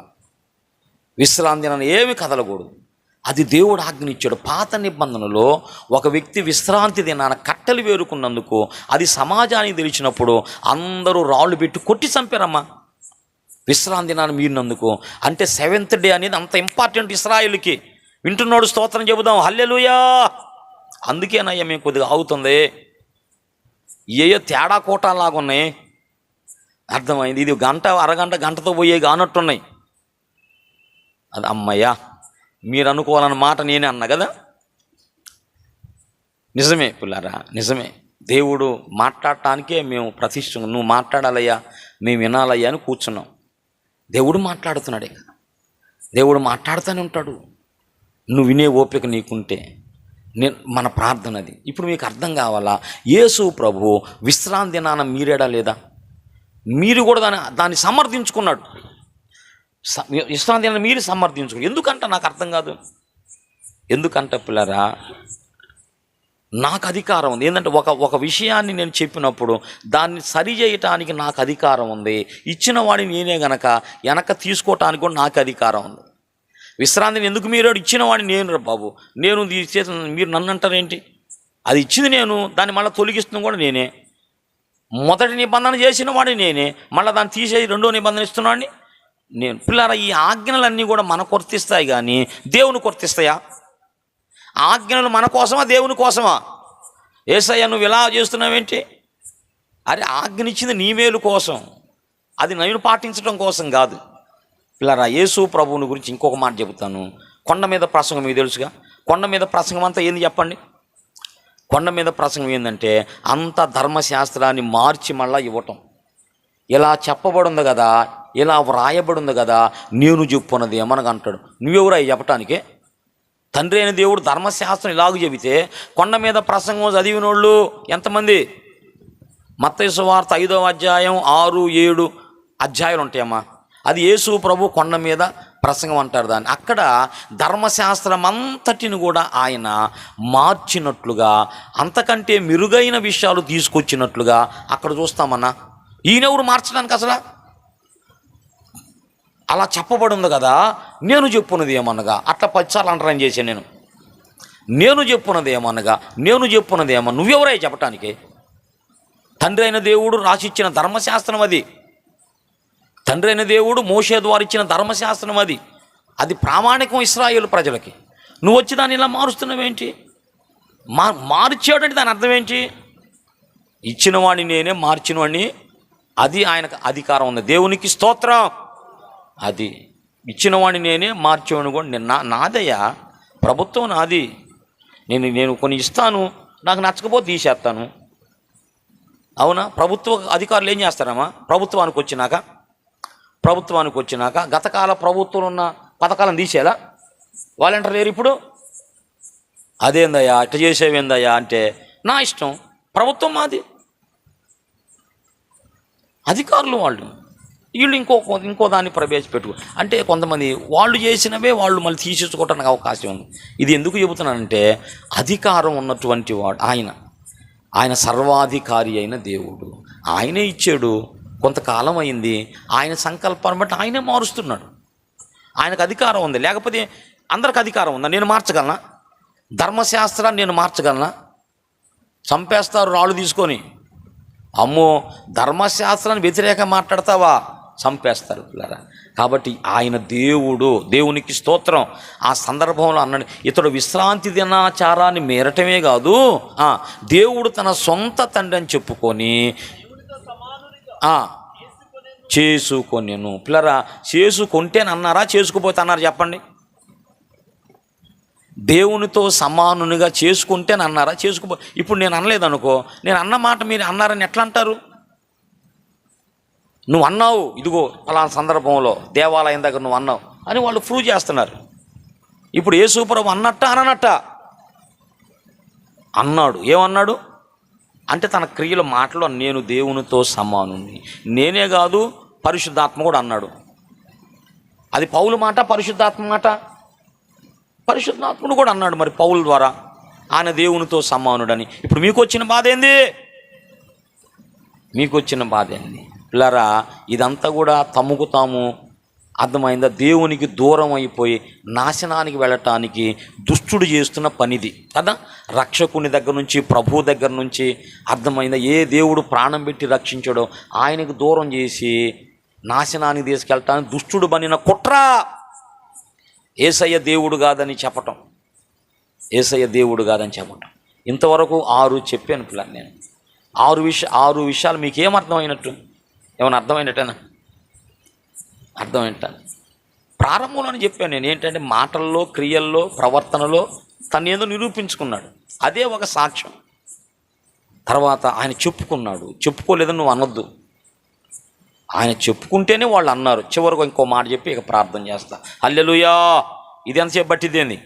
విశ్రాంతి దినాన్ని ఏమి కదలకూడదు. అది దేవుడు ఆజ్ఞనిచ్చాడు. పాత నిబంధనలో ఒక వ్యక్తి విశ్రాంతి దినాన కట్టెలు వేరుకున్నందుకు అది సమాజానికి తెలిసినప్పుడు అందరూ రాళ్ళు పెట్టి కొట్టి చంపారమ్మా. విశ్రాంతి దినాన్ని మీరినందుకు. అంటే 7th డే అనేది అంత ఇంపార్టెంట్ ఇశ్రాయేలుకి. వింటున్నాడు స్తోత్రం చెబుదాం, హల్లెలూయా. అందుకేనయ్యా మేము కొద్దిగా ఆగుతుంది. ఏయో తేడా కోటాలాగా ఉన్నాయి. అర్థమైంది. ఇది అరగంట గంటతో పోయే కానట్టున్నాయి. అది అమ్మయ్యా మీరు అనుకోవాలన్న మాట నేనే అన్నా కదా. నిజమే పిల్లారా, నిజమే. దేవుడు మాట్లాడటానికే మేము ప్రతిష్ఠించాం. నువ్వు మాట్లాడాలయ్యా, మేము వినాలయ్యా అని కూర్చున్నాం. దేవుడు మాట్లాడుతున్నాడే కదా. దేవుడు మాట్లాడుతూనే ఉంటాడు. నువ్వు వినే ఓపిక నీకుంటే మన ప్రార్థన అది. ఇప్పుడు మీకు అర్థం కావాలా, యేసు ప్రభు విశ్రాంతి దినాన మీరేడా లేదా? మీరు కూడా దాన్ని సమర్థించుకున్నాడు. విశ్రాంతి దినాన్ని మీరు సమర్థించుకున్నాడు. ఎందుకంటే నాకు అర్థం కాదు. ఎందుకంటే పిల్లరా నాకు అధికారం ఉంది. ఏంటంటే ఒక విషయాన్ని నేను చెప్పినప్పుడు దాన్ని సరి చేయటానికి నాకు అధికారం ఉంది. ఇచ్చిన వాడిని నేనే గనక వెనక తీసుకోవటానికి కూడా నాకు అధికారం ఉంది. విశ్రాంతిని ఎందుకు మీరు ఇచ్చిన వాడిని నేను బాబు, నేను మీరు నన్ను అంటారేంటి? అది ఇచ్చింది నేను, దాన్ని మళ్ళీ తొలగిస్తుంది కూడా నేనే. మొదటి నిబంధన చేసిన వాడిని నేనే, మళ్ళీ దాన్ని తీసేసి 2వ నిబంధన ఇస్తున్నాడిని నేను. పిల్లరా ఈ ఆజ్ఞలన్నీ కూడా మనకు వర్తిస్తాయి కానీ దేవుని వర్తిస్తాయా? ఆజ్ఞలు మన కోసమా దేవుని కోసమా? యేసయ్య నువ్వు ఇలా చేస్తున్నావేంటి? అరే ఆజ్ఞ ఇచ్చింది నీ మేలు కోసం, అది నేను పాటించడం కోసం కాదు. పిల్లరా యేసు ప్రభువుని గురించి ఇంకొక మాట చెబుతాను. కొండ మీద ప్రసంగం మీకు తెలుసుగా. కొండ మీద ప్రసంగం అంతా ఏంది చెప్పండి? కొండ మీద ప్రసంగం ఏంటంటే అంత ధర్మశాస్త్రాన్ని మార్చి మళ్ళా ఇవ్వటం. ఇలా చెప్పబడింది కదా, ఇలా వ్రాయబడి ఉంది కదా, నేను చెప్పున్నది ఏమనగా అంటాడు. నువ్వెవరు అవి చెప్పటానికే? తండ్రి అయిన దేవుడు ధర్మశాస్త్రం ఇలాగ చెబితే కొండ మీద ప్రసంగం చదివిన వాళ్ళు ఎంతమంది? మత్తయి సువార్త 5వ అధ్యాయం 6, 7 అధ్యాయాలు ఉంటాయమ్మా. అది యేసు ప్రభు కొండ మీద ప్రసంగం అంటారు దాన్ని. అక్కడ ధర్మశాస్త్రం అంతటిని కూడా ఆయన మార్చినట్లుగా, అంతకంటే మెరుగైన విషయాలు తీసుకొచ్చినట్లుగా అక్కడ చూస్తామన్నా. ఈయనెవరు మార్చడానికి అసలు? అలా చెప్పబడి ఉంది కదా, నేను చెప్పున్నది ఏమనగా. అట్లా 10 సార్లు అంటరాని చేశాను నేను చెప్పున్నది ఏమనగా, నువ్వెవరై చెప్పటానికి? తండ్రి అయిన దేవుడు రాసిచ్చిన ధర్మశాస్త్రం అది. తండ్రి అయిన దేవుడు మోషే ద్వారా ఇచ్చిన ధర్మశాస్త్రం అది. అది ప్రామాణికం ఇశ్రాయేలు ప్రజలకి. నువ్వు వచ్చి దాన్ని ఇలా మారుస్తున్నావేంటి? మార్చాడంటే దాని అర్థం ఏంటి? ఇచ్చిన వాడిని నేనే, మార్చిన వాడిని. అది ఆయనకు అధికారం ఉంది. దేవునికి స్తోత్రం. అది ఇచ్చిన వాడిని నేనే, మార్చేవాడిని కూడా నాదయ్యా. ప్రభుత్వం నాది. నేను కొన్ని ఇస్తాను, నాకు నచ్చకపోతే తీసేస్తాను. అవునా? ప్రభుత్వ అధికారులు ఏం చేస్తారమ్మా? ప్రభుత్వానికి వచ్చినాక గతకాల ప్రభుత్వంలో ఉన్న పథకాలను తీసేలా వాలంటీర్ లేరు ఇప్పుడు. అదేందయ్యా ఇట్లా చేసేవేందయ్యా అంటే నా ఇష్టం, ప్రభుత్వం మాది, అధికారులు వాళ్ళు. వీళ్ళు ఇంకో దాన్ని ప్రవేశపెట్టు అంటే కొంతమంది వాళ్ళు చేసినవే వాళ్ళు మళ్ళీ తీసేసుకోవడానికి అవకాశం ఉంది. ఇది ఎందుకు చెబుతున్నానంటే అధికారం ఉన్నటువంటి వాడు ఆయన సర్వాధికారి అయిన దేవుడు. ఆయనే ఇచ్చాడు. కొంతకాలం అయింది. ఆయన సంకల్పాన్ని బట్టి ఆయనే మారుస్తున్నాడు. ఆయనకు అధికారం ఉంది. లేకపోతే అందరికి అధికారం ఉందా? నేను మార్చగలనా? ధర్మశాస్త్రాన్ని నేను మార్చగలనా? చంపేస్తారు రాళ్ళు తీసుకొని. అమ్మో, ధర్మశాస్త్రాన్ని వ్యతిరేకంగా మాట్లాడతావా? చంపేస్తారు పిల్లరా. కాబట్టి ఆయన దేవుడు, దేవునికి స్తోత్రం. ఆ సందర్భంలో అన్నాడు, ఇతడు విశ్రాంతి దినాచారాన్ని మేరటమే కాదు, దేవుడు తన సొంత తండ్రి అని చెప్పుకొని చేసుకొనెను. పిల్లరా, చేసుకుంటేనన్నారా, చేసుకుపోతే అన్నారు? చెప్పండి. దేవునితో సమానునిగా చేసుకుంటేనన్నారా, చేసుకుపో. ఇప్పుడు నేను అనలేదు అనుకో, నేను అన్న మాట మీరు అన్నారని ఎట్లా అంటారు? నువ్వు అన్నావు, ఇదిగో అలాంటి సందర్భంలో దేవాలయం దగ్గర నువ్వు అన్నావు అని వాళ్ళు ప్రూవ్ చేస్తున్నారు. ఇప్పుడు యేసుప్రభు అన్నట్ట అననట్ట? అన్నాడు. ఏమన్నాడు అంటే తన క్రియల మాటలో నేను దేవునితో సమానుని. నేనే కాదు, పరిశుద్ధాత్మ కూడా అన్నాడు. అది పౌలు మాట, పరిశుద్ధాత్మ మాట. పరిశుద్ధాత్ముడు కూడా అన్నాడు మరి పౌలు ద్వారా, ఆయన దేవునితో సమానుడని. ఇప్పుడు మీకు వచ్చిన బాధ ఏంది? మీకు వచ్చిన బాధ ఏంది పిల్లరా? ఇదంతా కూడా తమకు తాము, అర్థమైందా, దేవునికి దూరం అయిపోయి నాశనానికి వెళ్ళటానికి దుష్టుడు చేస్తున్న పనిది కదా. రక్షకుని దగ్గర నుంచి, ప్రభువు దగ్గర నుంచి, అర్థమైందా, ఏ దేవుడు ప్రాణం పెట్టి రక్షించాడో ఆయనకు దూరం చేసి నాశనానికి తీసుకెళ్ళటానికి దుష్టుడు బనిన కుట్ర. యేసయ్య దేవుడు కాదని చెప్పటం, యేసయ్య దేవుడు కాదని చెప్పటం. ఇంతవరకు 6 చెప్పాను పిల్లలు. నేను 6 విషయాలు మీకు ఏమర్థమైనట్టు? ఏమైనా అర్థమైనట్టేనా? అర్థమైంట. ప్రారంభంలోనే చెప్పాను నేను, ఏంటంటే మాటల్లో, క్రియల్లో, ప్రవర్తనలో తను ఏదో నిరూపించుకున్నాడు. అదే ఒక సాక్ష్యం. తర్వాత ఆయన చెప్పుకున్నాడు. చెప్పుకోలేదని నువ్వు అనొద్దు. ఆయన చెప్పుకుంటేనే వాళ్ళు అన్నారు. చివరికి ఇంకో మాట చెప్పి ఇక ప్రార్థన చేస్తా. హల్లెలూయా. ఇది ఎంతసేపు పట్టిదేంది?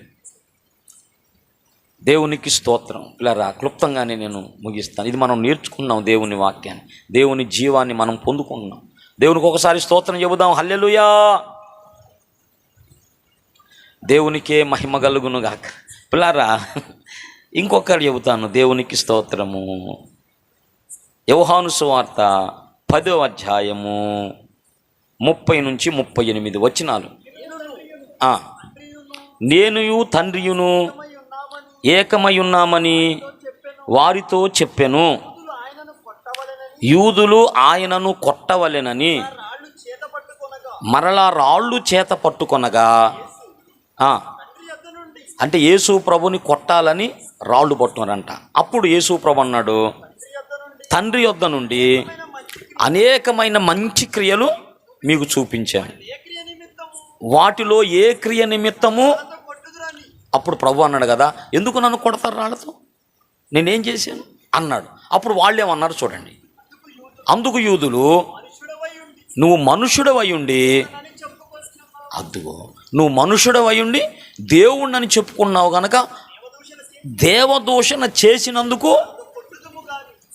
దేవునికి స్తోత్రం. పిల్లరా, క్లుప్తంగానే నేను ముగిస్తాను. ఇది మనం నేర్చుకున్నాం, దేవుని వాక్యాన్ని, దేవుని జీవాన్ని మనం పొందుకున్నాం. దేవునికి ఒకసారి స్తోత్రం చెబుదాం. హల్లెలూయా. దేవునికే మహిమ కలుగును గాక. పిల్లరా, ఇంకొకరు చెబుతాను. దేవునికి స్తోత్రము. యోహాను సువార్త 10వ అధ్యాయము 30 నుంచి 38 వచనాలు. నేనుయు తండ్రియును ఏకమై ఉన్నామని వారితో చెప్పెను. యూదులు ఆయనను కొట్టవలెనని మరలా రాళ్ళు చేత పట్టుకొనగా, అంటే యేసు ప్రభుని కొట్టాలని రాళ్ళు పట్టుకున్నారంట. అప్పుడు యేసు ప్రభు అన్నాడు, తండ్రి యొద్ద నుండి అనేకమైన మంచి క్రియలు మీకు చూపించాను, వాటిలో ఏ క్రియ నిమిత్తము. అప్పుడు ప్రభు అన్నాడు కదా, ఎందుకు నన్ను కొడతారు రాళ్ళతో, నేనేం చేశాను అన్నాడు. అప్పుడు వాళ్ళేమన్నారు చూడండి. అందుకు యూదులు, నువ్వు మనుషుడవై ఉండి, అద్దుగో నువ్వు మనుషుడవై ఉండి దేవుణ్ణని చెప్పుకున్నావు గనక దేవదూషణ చేసినందుకు,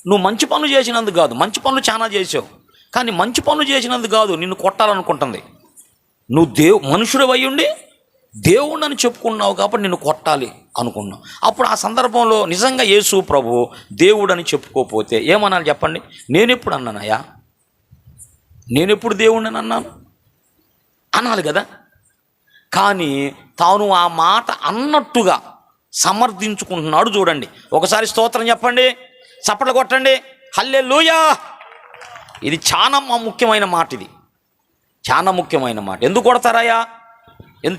నువ్వు మంచి పనులు చేసినందుకు కాదు, మంచి పనులు చాలా చేసావు, కానీ మంచి పనులు చేసినందుకు కాదు నిన్ను కొట్టాలనుకుంటుంది. నువ్వు మనుషుడవై ఉండి దేవుణ్ణని చెప్పుకున్నావు కాబట్టి నిన్ను కొట్టాలి అనుకున్నావు. అప్పుడు ఆ సందర్భంలో నిజంగా యేసు ప్రభు దేవుడని చెప్పుకోకపోతే ఏమనాలి చెప్పండి? నేనెప్పుడు అన్నానయ్యా? నేనెప్పుడు దేవుణ్ణని అన్నాను అనాలి కదా. కానీ తాను ఆ మాట అన్నట్టుగా సమర్థించుకుంటున్నాడు. చూడండి, ఒకసారి స్తోత్రం చెప్పండి, చప్పట్లు కొట్టండి. హల్లెలూయా. ఇది చాలా ముఖ్యమైన మాట. ఇది చాలా ముఖ్యమైన మాట. ఎందుకు కొడతారయ్యా?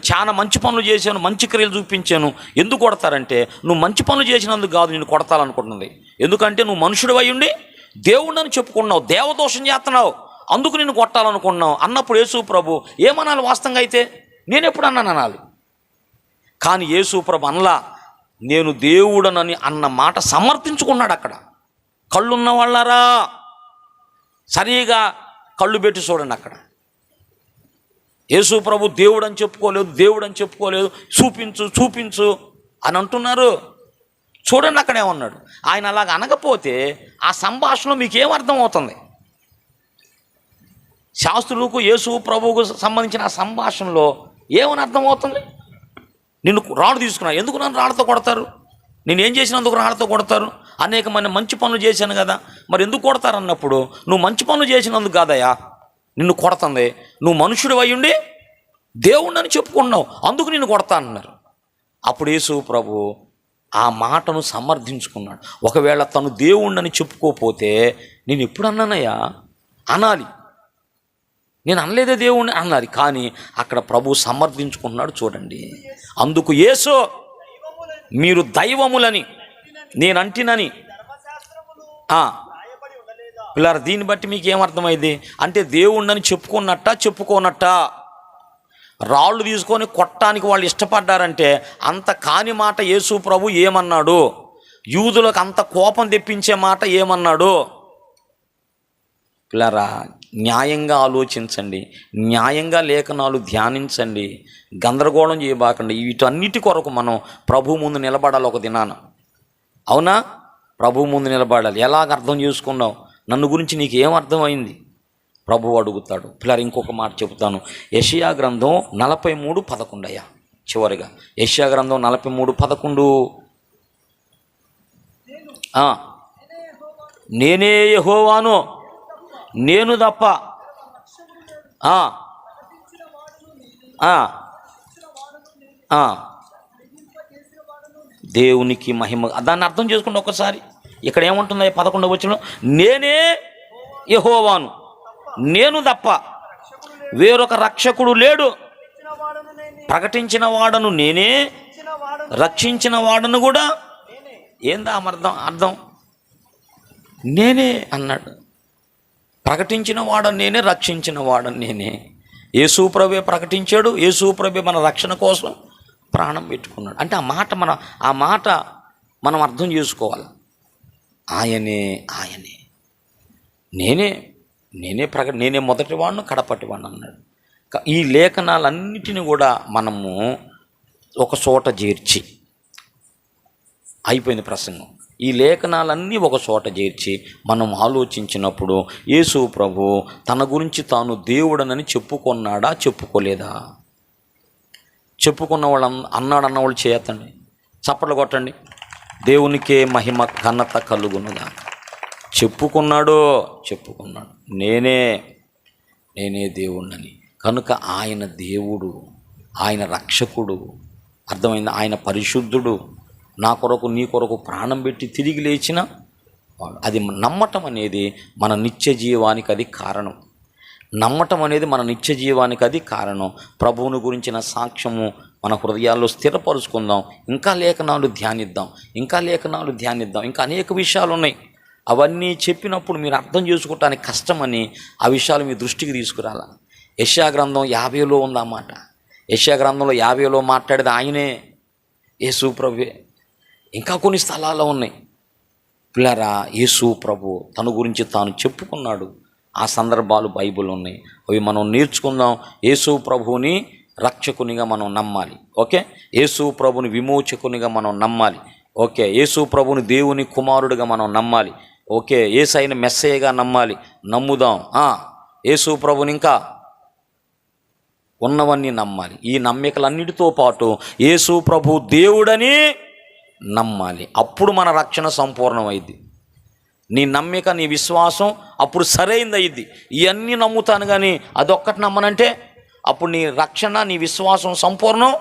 చాలా మంచి పనులు చేశాను, మంచి క్రియలు చూపించాను. ఎందుకు కొడతారంటే, నువ్వు మంచి పనులు చేసినందుకు కాదు నిన్ను కొడతాలనుకుంటుంది. ఎందుకంటే నువ్వు మనుషుడు అయి ఉండి దేవుణ్ణని చెప్పుకున్నావు, దేవదోషం చేస్తున్నావు, అందుకు నిన్ను కొట్టాలనుకున్నావు అన్నప్పుడు యేసు ప్రభు ఏమనాలి? వాస్తవంగా అయితే నేను ఎప్పుడు అన్నాను అనాలి. కానీ యేసు ప్రభు అనలా, నేను దేవుడనని అన్న మాట సమర్థించుకున్నాడు. అక్కడ కళ్ళున్న వాళ్ళారా సరిగా కళ్ళు పెట్టి చూడండి. అక్కడ యేసు ప్రభు దేవుడు అని చెప్పుకోలేదు, దేవుడు అని చెప్పుకోలేదు, చూపించు చూపించు అని అంటున్నారు. చూడండి అక్కడ ఏమన్నాడు. ఆయన అలాగ అనకపోతే ఆ సంభాషణలో మీకేమర్థం అవుతుంది? శాస్త్రులకు యేసు ప్రభువుకు సంబంధించిన ఆ సంభాషణలో ఏమని అర్థమవుతుంది? నిన్ను రాళ్ళు తీసుకున్నాను, ఎందుకు నన్ను రాళ్ళతో కొడతారు? నేనేం చేసినందుకు రాళ్ళతో కొడతారు? అనేకమైన మంచి పనులు చేశాను కదా, మరి ఎందుకు కొడతారు అన్నప్పుడు, నువ్వు మంచి పనులు చేసినందుకు కాదయ్యా నిన్ను కొడుతుంది, నువ్వు మనుషుడు అయి ఉండి దేవుణ్ణని చెప్పుకున్నావు, అందుకు నేను కొడతా అన్నారు. అప్పుడు యేసు ప్రభు ఆ మాటను సమర్థించుకున్నాడు. ఒకవేళ తను దేవుణ్ణని చెప్పుకోకపోతే నేను ఎప్పుడు అన్నానయ్యా అనాలి, నేను అనలేదే దేవుణ్ణి అన్నారు. కానీ అక్కడ ప్రభు సమర్థించుకున్నాడు. చూడండి, అందుకు యేసు మీరు దైవములని నేను అంటినని పిల్లలు, దీన్ని బట్టి మీకు ఏమర్థమైంది అంటే దేవుణ్ణని చెప్పుకోనట్ట. రాళ్ళు తీసుకొని కొట్టడానికి వాళ్ళు ఇష్టపడ్డారంటే అంత కాని మాట యేసు ప్రభు ఏమన్నాడు, యూదులకు అంత కోపం తెప్పించే మాట ఏమన్నాడు? పిల్లరా, న్యాయంగా ఆలోచించండి, న్యాయంగా లేఖనాలు ధ్యానించండి, గందరగోళం చేయబాకండి. వీటన్నిటి కొరకు మనం ప్రభు ముందు నిలబడాలి ఒక దినాన. అవునా? ప్రభు ముందు నిలబడాలి. ఎలాగ అర్థం చేసుకున్నావు, నన్ను గురించి నీకు ఏం అర్థమైంది? ప్రభువు అడుగుతాడు. పిల్లలు, ఇంకొక మాట చెబుతాను. యెషయా గ్రంథం 43:11 అయ్యా, చివరిగా యెషయా గ్రంథం 43:11. నేనే యెహోవాను, నేను తప్ప దేవునికి మహిమ. దాన్ని అర్థం చేసుకుంటే ఒకసారి ఇక్కడ ఏముంటుంది? 11వ వచనం, నేనే యెహోవాను, నేను తప్ప వేరొక రక్షకుడు లేడు. ప్రకటించిన వాడను నేనే, రక్షించిన వాడను కూడా. ఏందా అర్థం? నేనే అన్నాడు. ప్రకటించిన వాడను నేనే, రక్షించిన వాడను నేనే. యేసు ప్రభువే ప్రకటించాడు, యేసు ప్రభువే మన రక్షణ కోసం ప్రాణం పెట్టుకున్నాడు. అంటే ఆ మాట మనం అర్థం చేసుకోవాలి. ఆయనే నేనే మొదటివాడును, కడపటివాడిని అన్నాడు. ఈ లేఖనాలన్నిటిని కూడా మనము ఒక చోట చేర్చి, అయిపోయింది ప్రసంగం. ఈ లేఖనాలన్నీ ఒక చోట చేర్చి మనం ఆలోచించినప్పుడు యేసు ప్రభు తన గురించి తాను దేవుడనని చెప్పుకున్నాడా, చెప్పుకోలేదా? చెప్పుకున్న వాళ్ళు అన్నాడన్న వాళ్ళు చేయతండి, చప్పట్లు కొట్టండి. దేవునికే మహిమ ఘనత కలుగునుగా. చెప్పుకున్నాడు, నేనే దేవుణ్ణని. కనుక ఆయన దేవుడు, ఆయన రక్షకుడు, అర్థమైంది? ఆయన పరిశుద్ధుడు, నా కొరకు నీ కొరకు ప్రాణం పెట్టి తిరిగి లేచిన వాడు. అది నమ్మటం అనేది మన నిత్య జీవానికి అది కారణం. మన నిత్య జీవానికి అది కారణం. ప్రభువుని గురించిన సాక్ష్యము మన హృదయాల్లో స్థిరపరుచుకుందాం. ఇంకా లేఖనాలు ధ్యానిద్దాం. ఇంకా అనేక విషయాలు ఉన్నాయి. అవన్నీ చెప్పినప్పుడు మీరు అర్థం చేసుకోవటానికి కష్టమని ఆ విషయాలు మీ దృష్టికి తీసుకురాల. యెషయా గ్రంథం 50లో ఉందన్నమాట. యెషయా గ్రంథంలో 50లో మాట్లాడేది ఆయనే, యేసు ప్రభువే. ఇంకా కొన్ని స్థలాల్లో ఉన్నాయి. పిల్లరా, యేసు ప్రభు తన గురించి తాను చెప్పుకున్నాడు. ఆ సందర్భాలు బైబిల్ ఉన్నాయి. అవి మనం నేర్చుకుందాం. యేసు ప్రభువుని రక్షకునిగా మనం నమ్మాలి. ఓకే, యేసు ప్రభుని విమోచకునిగా మనం నమ్మాలి. ఓకే, యేసు ప్రభుని దేవుని కుమారుడిగా మనం నమ్మాలి. ఓకే, యేసయ్యను మెస్సయ్యగా నమ్ముదాం. యేసు ప్రభుని ఇంకా ఉన్నవన్నీ నమ్మాలి. ఈ నమ్మికలన్నిటితో పాటు యేసు ప్రభు దేవుడని నమ్మాలి. అప్పుడు మన రక్షణ సంపూర్ణమైంది. నీ నమ్మిక, నీ విశ్వాసం అప్పుడు సరైంది అయ్యిద్ది. ఇవన్నీ నమ్ముతాను కానీ అదొక్కటి నమ్మనంటే అప్పుడు నీ రక్షణ, నీ విశ్వాసం సంపూర్ణం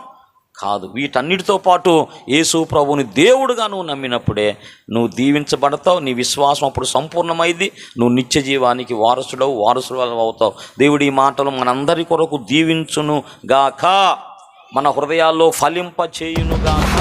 కాదు. వీటన్నిటితో పాటు యేసు ప్రభుని దేవుడుగా నువ్వు నమ్మినప్పుడే నువ్వు దీవించబడతావు. నీ విశ్వాసం అప్పుడు సంపూర్ణమైంది. నువ్వు నిత్య జీవానికి వారసుడు అవుతావు. దేవుడి ఈ మాటలు మనందరి కొరకు దీవించును గాక, మన హృదయాల్లో ఫలింప చేయును గాక.